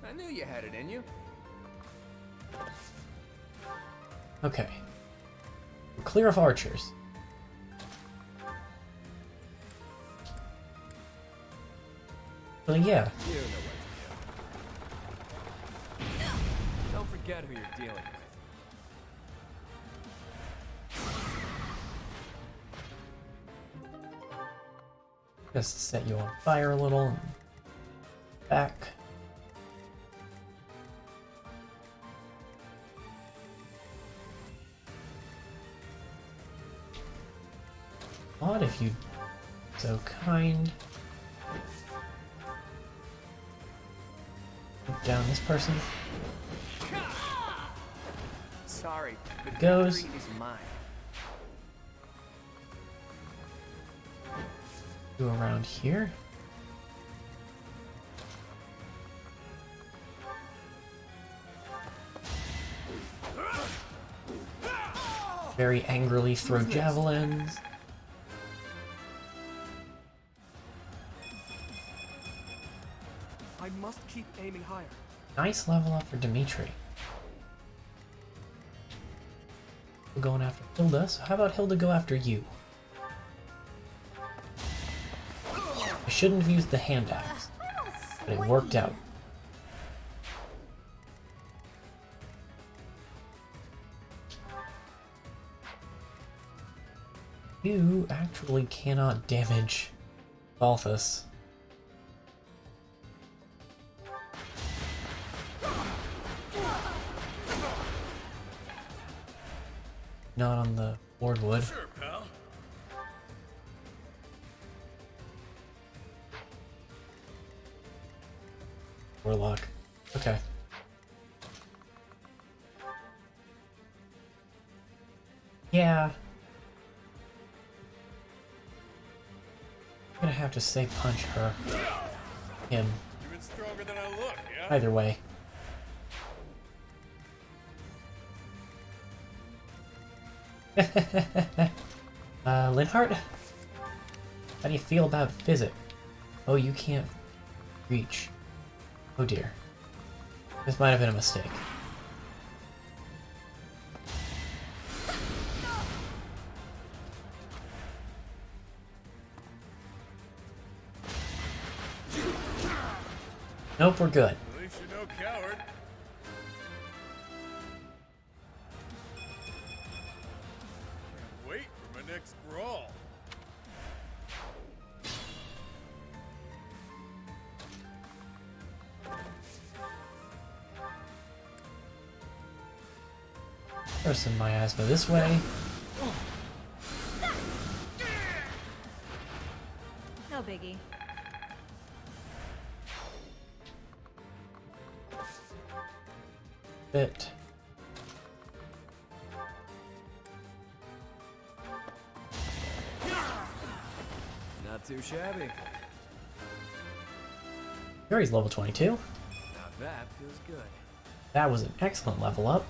I knew you had it in you. Okay. We're clear of archers. So yeah. You know what to do. Don't forget who you're dealing with. Just set you on fire a little. And back. Odd if you'd so kind. Put down this person. Sorry, but Goes. victory is mine. Go around here. Very angrily throw javelins. I must keep aiming higher. Nice level up for Dimitri. We're going after Hilda, so how about Hilda go after you? I shouldn't have used the hand axe, but it worked out. You actually cannot damage Balthus. Not on the board wood. Sure, pal. Warlock. Okay. Yeah. I'm gonna have to say punch her. Him. Even stronger than I look, yeah? Either way. Linhart? How do you feel about physics? Oh, you can't reach. Oh dear. This might have been a mistake. Nope, we're good. At least you're no coward. Can't wait for my next brawl. There's some miasma this way. No biggie. Bit. Not too shabby. Yuri's level 22. Now that feels good. That was an excellent level up.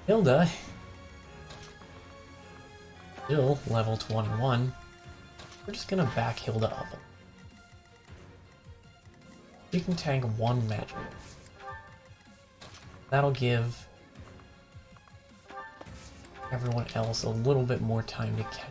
Hilda, still level 21. We're just gonna back Hilda up. She can tank one magic. That'll give everyone else a little bit more time to catch.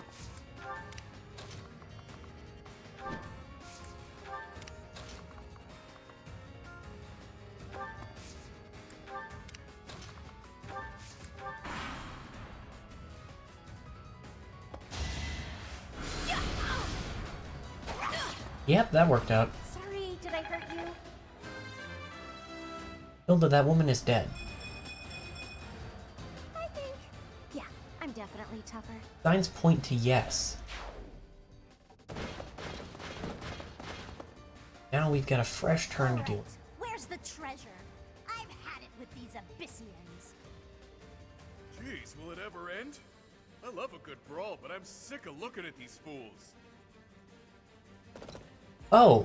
Yep, that worked out. Sorry, did I hurt you? Hilda, that woman is dead. I think... Yeah, I'm definitely tougher. Signs point to yes. Now we've got a fresh turn to deal with. Where's the treasure? I've had it with these Abyssians. Jeez, will it ever end? I love a good brawl, but I'm sick of looking at these fools. Oh!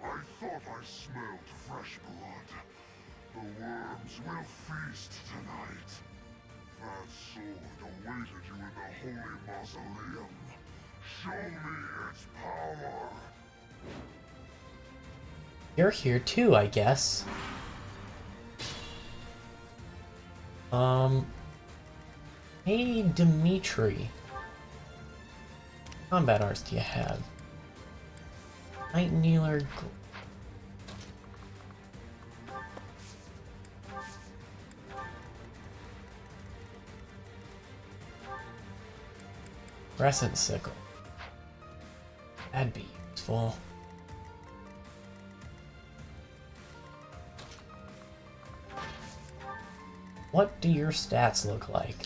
I thought I smelled fresh blood. The worms will feast tonight. That sword awaited you in the holy mausoleum. Show me its power. You're here too, I guess. Hey, Dimitri. Combat arts do you have? Night Kneeler. Crescent Sickle. That'd be useful. What do your stats look like?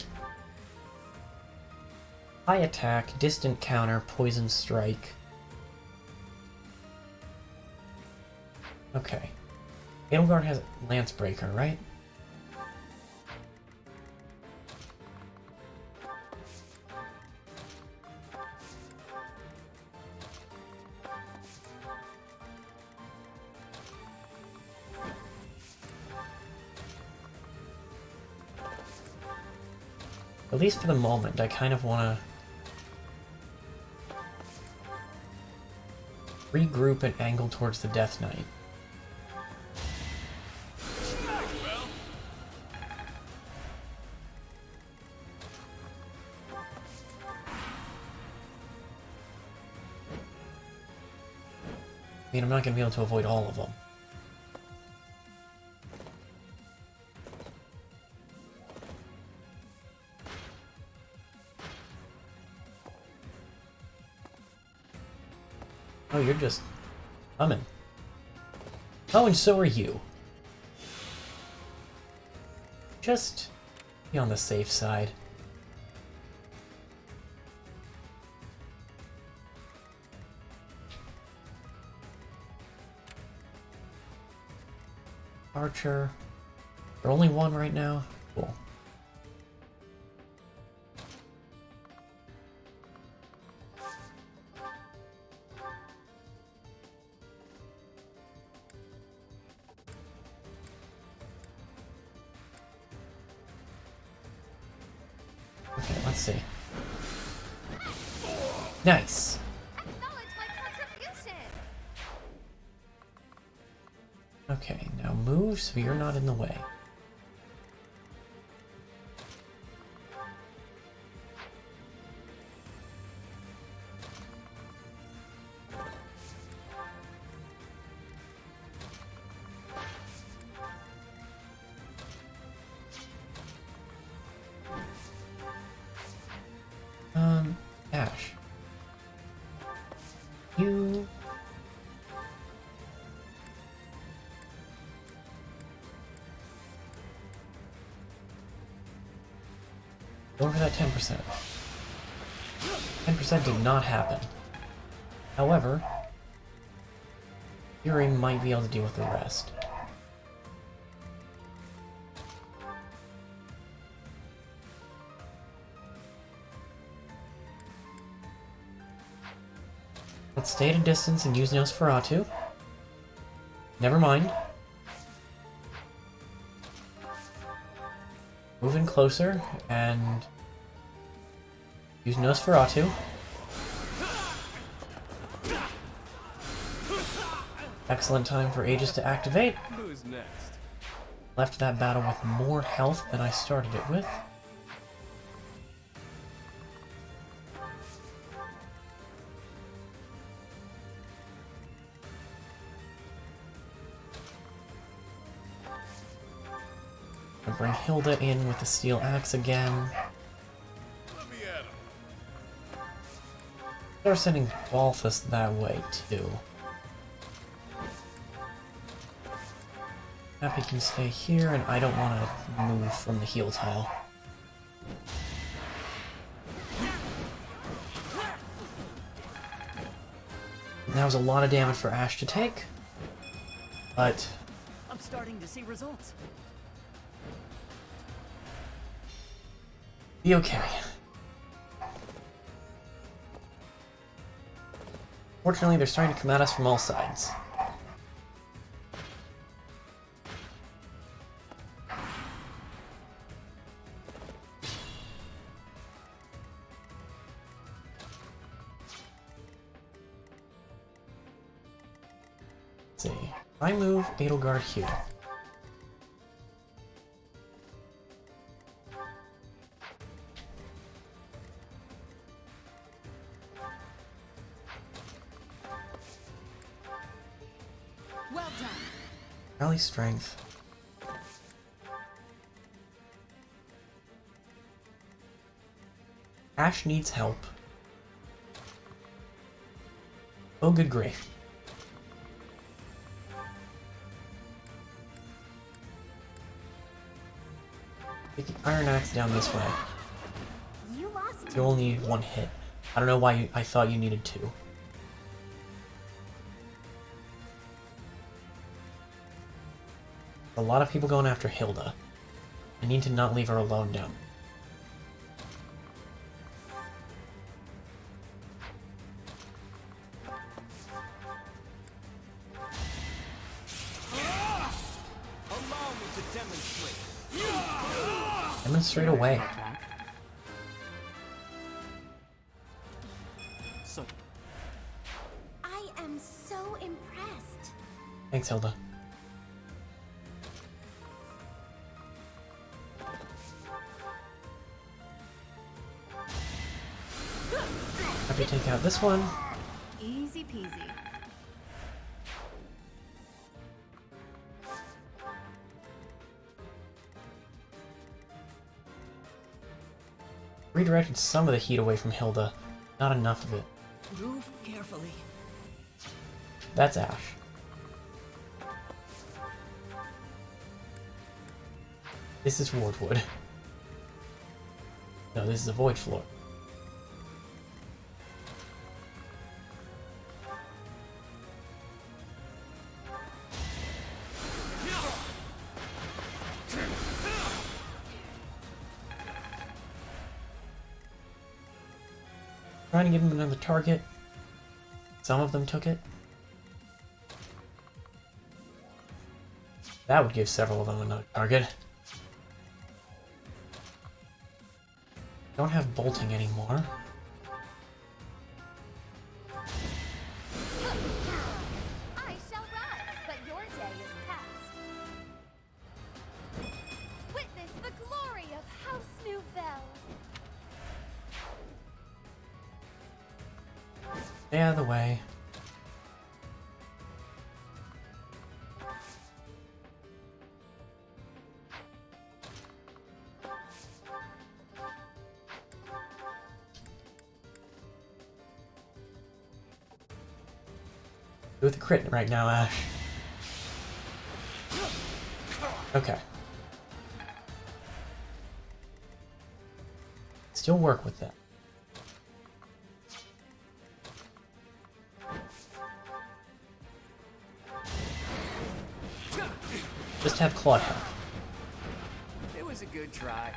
High attack, distant counter, poison strike. Okay. Edelgard has Lance Breaker, right? At least for the moment, I kind of want to regroup and angle towards the Death Knight. I mean, I'm not going to be able to avoid all of them. Oh, you're just coming. Oh, and so are you. Just be on the safe side. Archer. There's only one right now. Cool. Okay, let's see. Nice. Okay, now move so you're not in the way. Ash. You... Go for that 10%. 10% did not happen. However, Yuri might be able to deal with the rest. Let's stay at a distance and use Nosferatu. Never mind. Move in closer and use Nosferatu. Excellent time for Aegis to activate. Who's next? Left that battle with more health than I started it with. I'll bring Hilda in with the steel axe again. Let me at him. They're sending Balthus that way too. Happy can stay here, and I don't want to move from the heal tile. That was a lot of damage for Ash to take, but I'm starting to see results. be okay. Fortunately, they're starting to come at us from all sides. Let's see. I move Edelgard here. Well done. Rally strength. Ash needs help. Oh, good grief. Take the Iron Axe down this way. You lost. You only need one hit. I don't know why I thought you needed two. A lot of people going after Hilda. I need to not leave her alone down. Allow me to demonstrate. Demonstrate away. So, I am so impressed. Thanks, Hilda. Happy to take out this one. Easy peasy. Redirected some of the heat away from Hilda. Not enough of it. Move carefully. that's Ash. This is Wardwood. No, this is a void floor. Trying to give him another target. Some of them took it. That would give several of them another target. Don't have bolting anymore. I shall rise, but your day is past. Witness the glory of House Nouvelle. Stay out of the way. Do with the crit right now, Ash. Okay. Still work with that. Just have Claude help. It was a good try.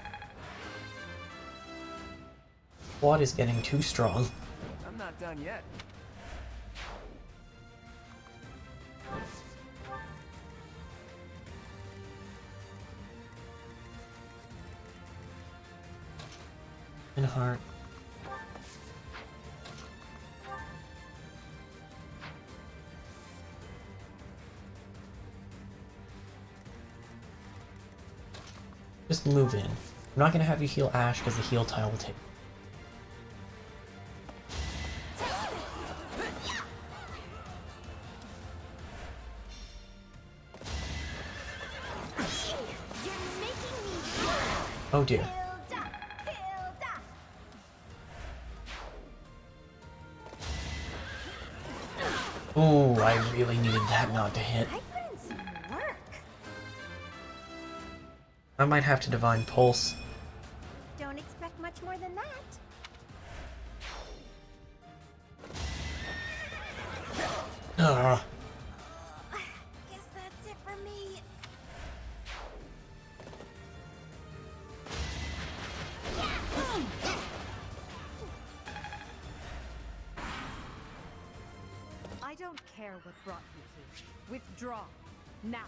Claude is getting too strong. I'm not done yet. In heart. Just move in. I'm not gonna have you heal Ash because the heal tile will take. Oh dear. Oh, I really needed that not to hit. I might have to Divine Pulse. Don't expect much more than that. Ugh. Guess that's it for me. I don't care what brought you here. Withdraw. Now.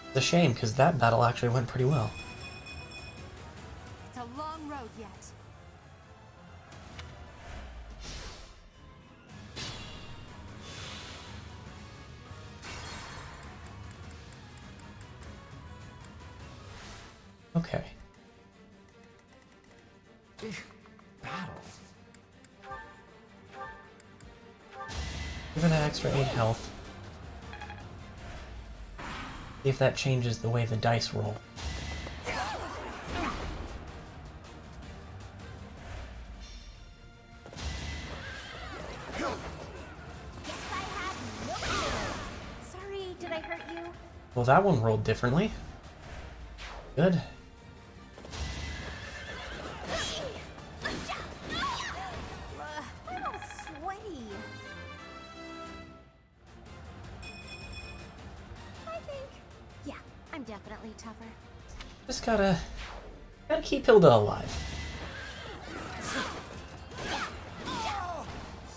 It's a shame, because that battle actually went pretty well. It's a long road yet. Okay. Battle. Give her that extra 8 health. See if that changes the way the dice roll. Sorry, did I hurt you? Well, that one rolled differently. Good. I'm all sweaty. I think, yeah, I'm definitely tougher. Just gotta keep Hilda alive.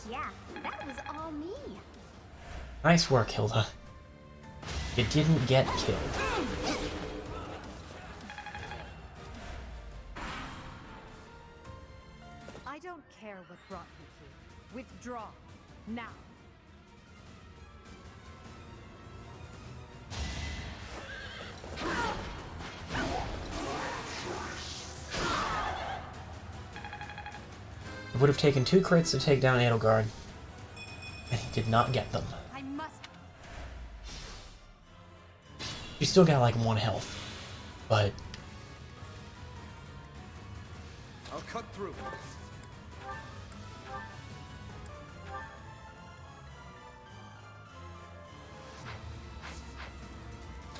Yeah, that was all me. Nice work, Hilda. You didn't get killed. I don't care what brought you here. Withdraw. Now. It would have taken 2 crits to take down Edelgard, and he did not get them. I must. You still got like 1 health. but I'll cut through.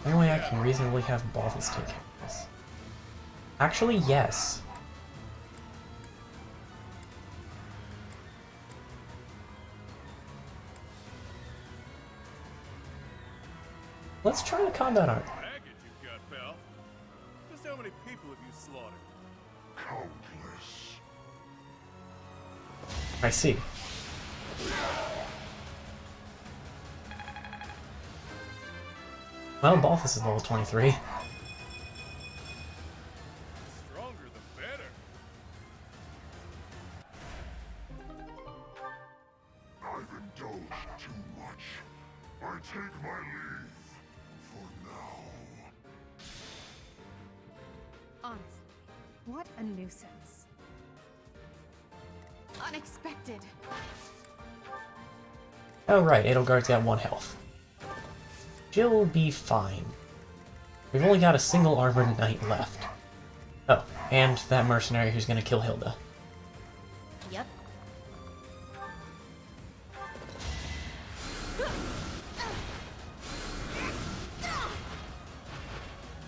the only way I can reasonably have Balthus take care of this. Actually, yes. Let's try the combat art. Baggage you've got, pal. Just how many people have you slaughtered? Countless. I see. Well, Balthus is level 23. Stronger the better. I've indulged too much. I take my leave for now. Honestly, what a nuisance. Unexpected. Oh right, Edelgard's got 1 health. She'll be fine. We've only got a single armored knight left. Oh, and that mercenary who's gonna kill Hilda. Yep.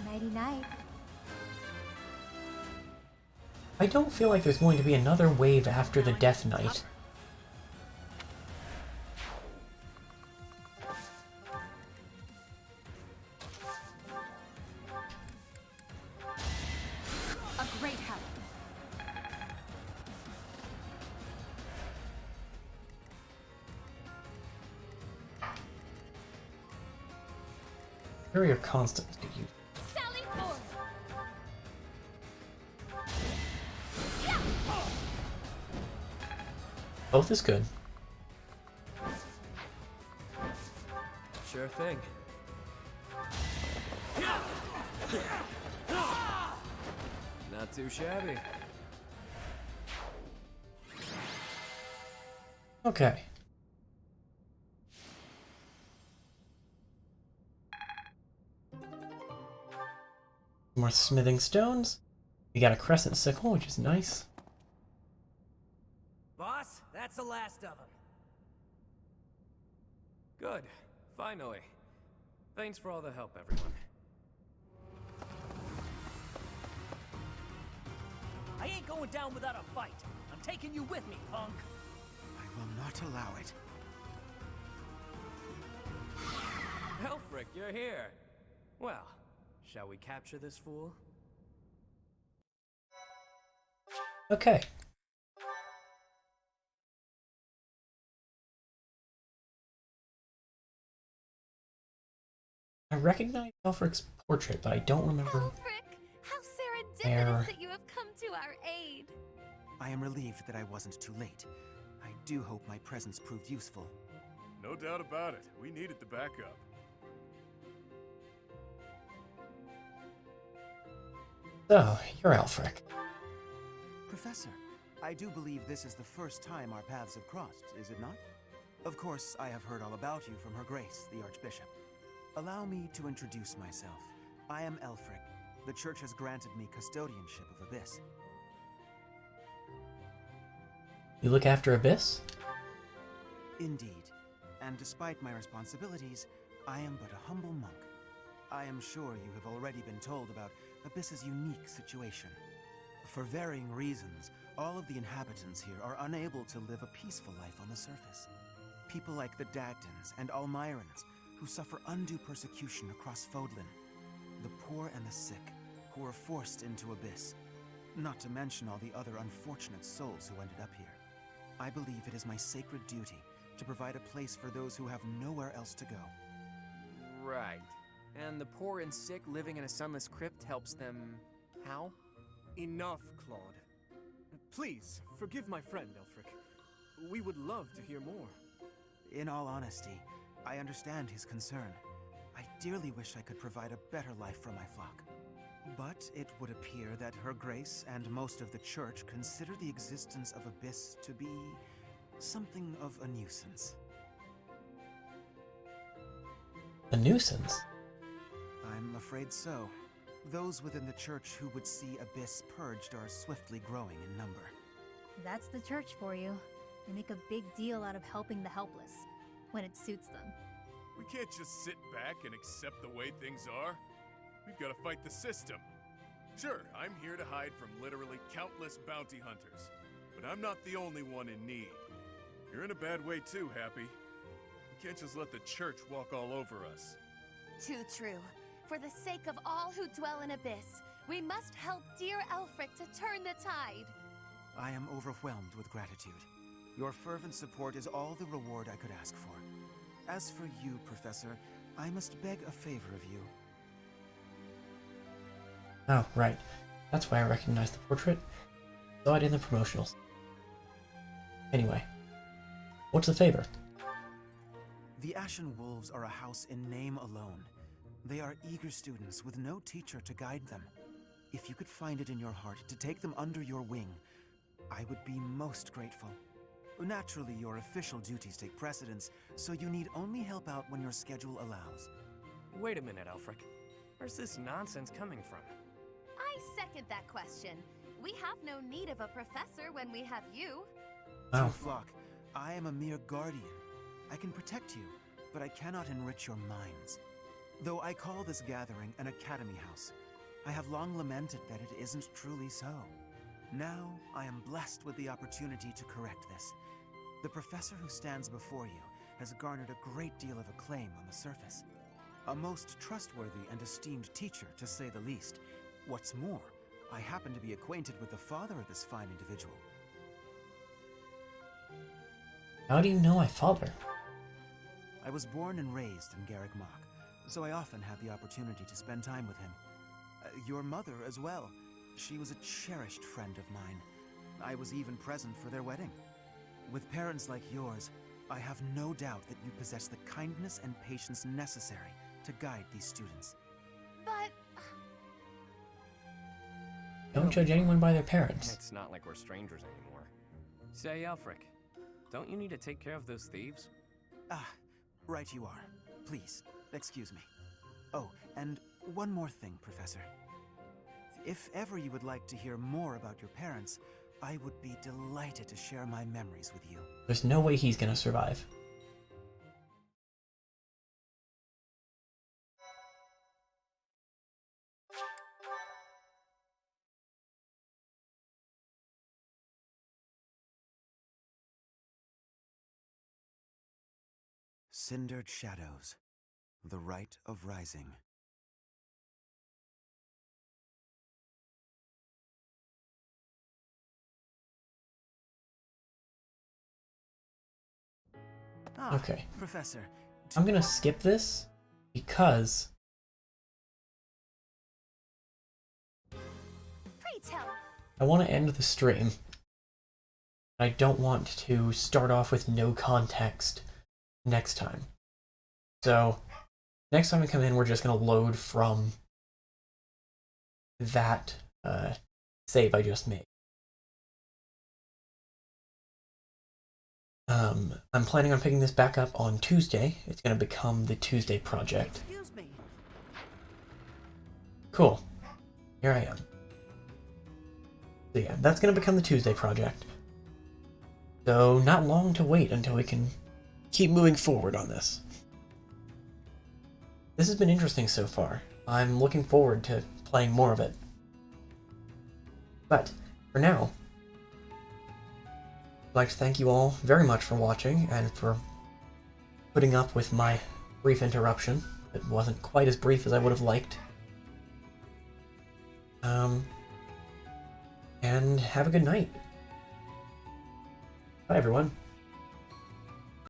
Nighty night. I don't feel like there's going to be another wave after the Death Knight. A great help. Carrier constant to use. Sally forth! Both is good. Sure thing. Not too shabby. Okay. More smithing stones. We got a crescent sickle, which is nice. Boss, that's the last of them. Good. Finally. Thanks for all the help, everyone. I ain't going down without a fight. I'm taking you with me, punk. I will not allow it. Elfric, you're here. Well, shall we capture this fool? Okay. I recognize Elfric's portrait, but I don't remember. Elfric, how There. serendipitous that you have come to our aid. I am relieved that I wasn't too late. I do hope my presence proved useful. No doubt about it. We needed the backup. So, you're Elfric. Professor, I do believe this is the first time our paths have crossed, is it not? Of course, I have heard all about you from Her Grace, the Archbishop. Allow me to introduce myself. I am Elfric. The Church has granted me custodianship of Abyss. You look after Abyss? Indeed. And despite my responsibilities, I am but a humble monk. I am sure you have already been told about Abyss's unique situation. For varying reasons, all of the inhabitants here are unable to live a peaceful life on the surface. People like the Dagdans and Almirans, who suffer undue persecution across Fodlan. The poor and the sick, who are forced into Abyss. Not to mention all the other unfortunate souls who ended up here. I believe it is my sacred duty to provide a place for those who have nowhere else to go. Right. And the poor and sick living in a sunless crypt helps them... how? Enough, Claude. Please, forgive my friend, Elfric. We would love to hear more. In all honesty, I understand his concern. I dearly wish I could provide a better life for my flock. But it would appear that Her Grace and most of the Church consider the existence of Abyss to be something of a nuisance. A nuisance? I'm afraid so. Those within the church who would see Abyss purged are swiftly growing in number. That's the church for you. They make a big deal out of helping the helpless, when it suits them. We can't just sit back and accept the way things are. We've got to fight the system. Sure, I'm here to hide from literally countless bounty hunters, but I'm not the only one in need. You're in a bad way too, Happy. We can't just let the church walk all over us. Too true. For the sake of all who dwell in Abyss, we must help dear Elfric to turn the tide. I am overwhelmed with gratitude. Your fervent support is all the reward I could ask for. As for you, Professor, I must beg a favor of you. Oh, right. That's why I recognize the portrait. Saw it in the promotionals. Anyway, what's the favor? The Ashen Wolves are a house in name alone. They are eager students with no teacher to guide them. If you could find it in your heart to take them under your wing, I would be most grateful. Naturally, your official duties take precedence, so you need only help out when your schedule allows. Wait a minute, Elfric. Where's this nonsense coming from? I second that question. We have no need of a professor when we have you. Wow. Flock, I am a mere guardian. I can protect you, but I cannot enrich your minds. Though I call this gathering an academy house, I have long lamented that it isn't truly so. Now, I am blessed with the opportunity to correct this. The professor who stands before you has garnered a great deal of acclaim on the surface. A most trustworthy and esteemed teacher, to say the least. What's more, I happen to be acquainted with the father of this fine individual. How do you know my father? I was born and raised in Garrick Mach, so I often had the opportunity to spend time with him. Your mother as well. She was a cherished friend of mine. I was even present for their wedding. With parents like yours, I have no doubt that you possess the kindness and patience necessary to guide these students. But... Don't judge anyone by their parents. It's not like we're strangers anymore. Say, Elfric, don't you need to take care of those thieves? Ah, right you are. Please, excuse me. Oh, and one more thing, Professor. If ever you would like to hear more about your parents, I would be delighted to share my memories with you. There's no way he's gonna survive. Cindered Shadows. The Rite of Rising. Okay. Professor. I'm gonna skip this because Pray tell. I want to end the stream. I don't want to start off with no context next time. So, next time we come in, we're just gonna load from that save I just made. I'm planning on picking this back up on Tuesday. It's going to become the Tuesday project. Excuse me. Cool. Here I am. So yeah, that's going to become the Tuesday project. So not long to wait until we can keep moving forward on this. This has been interesting so far. I'm looking forward to playing more of it. But for now, I'd like to thank you all very much for watching and for putting up with my brief interruption. It wasn't quite as brief as I would have liked. And have a good night. Bye, everyone.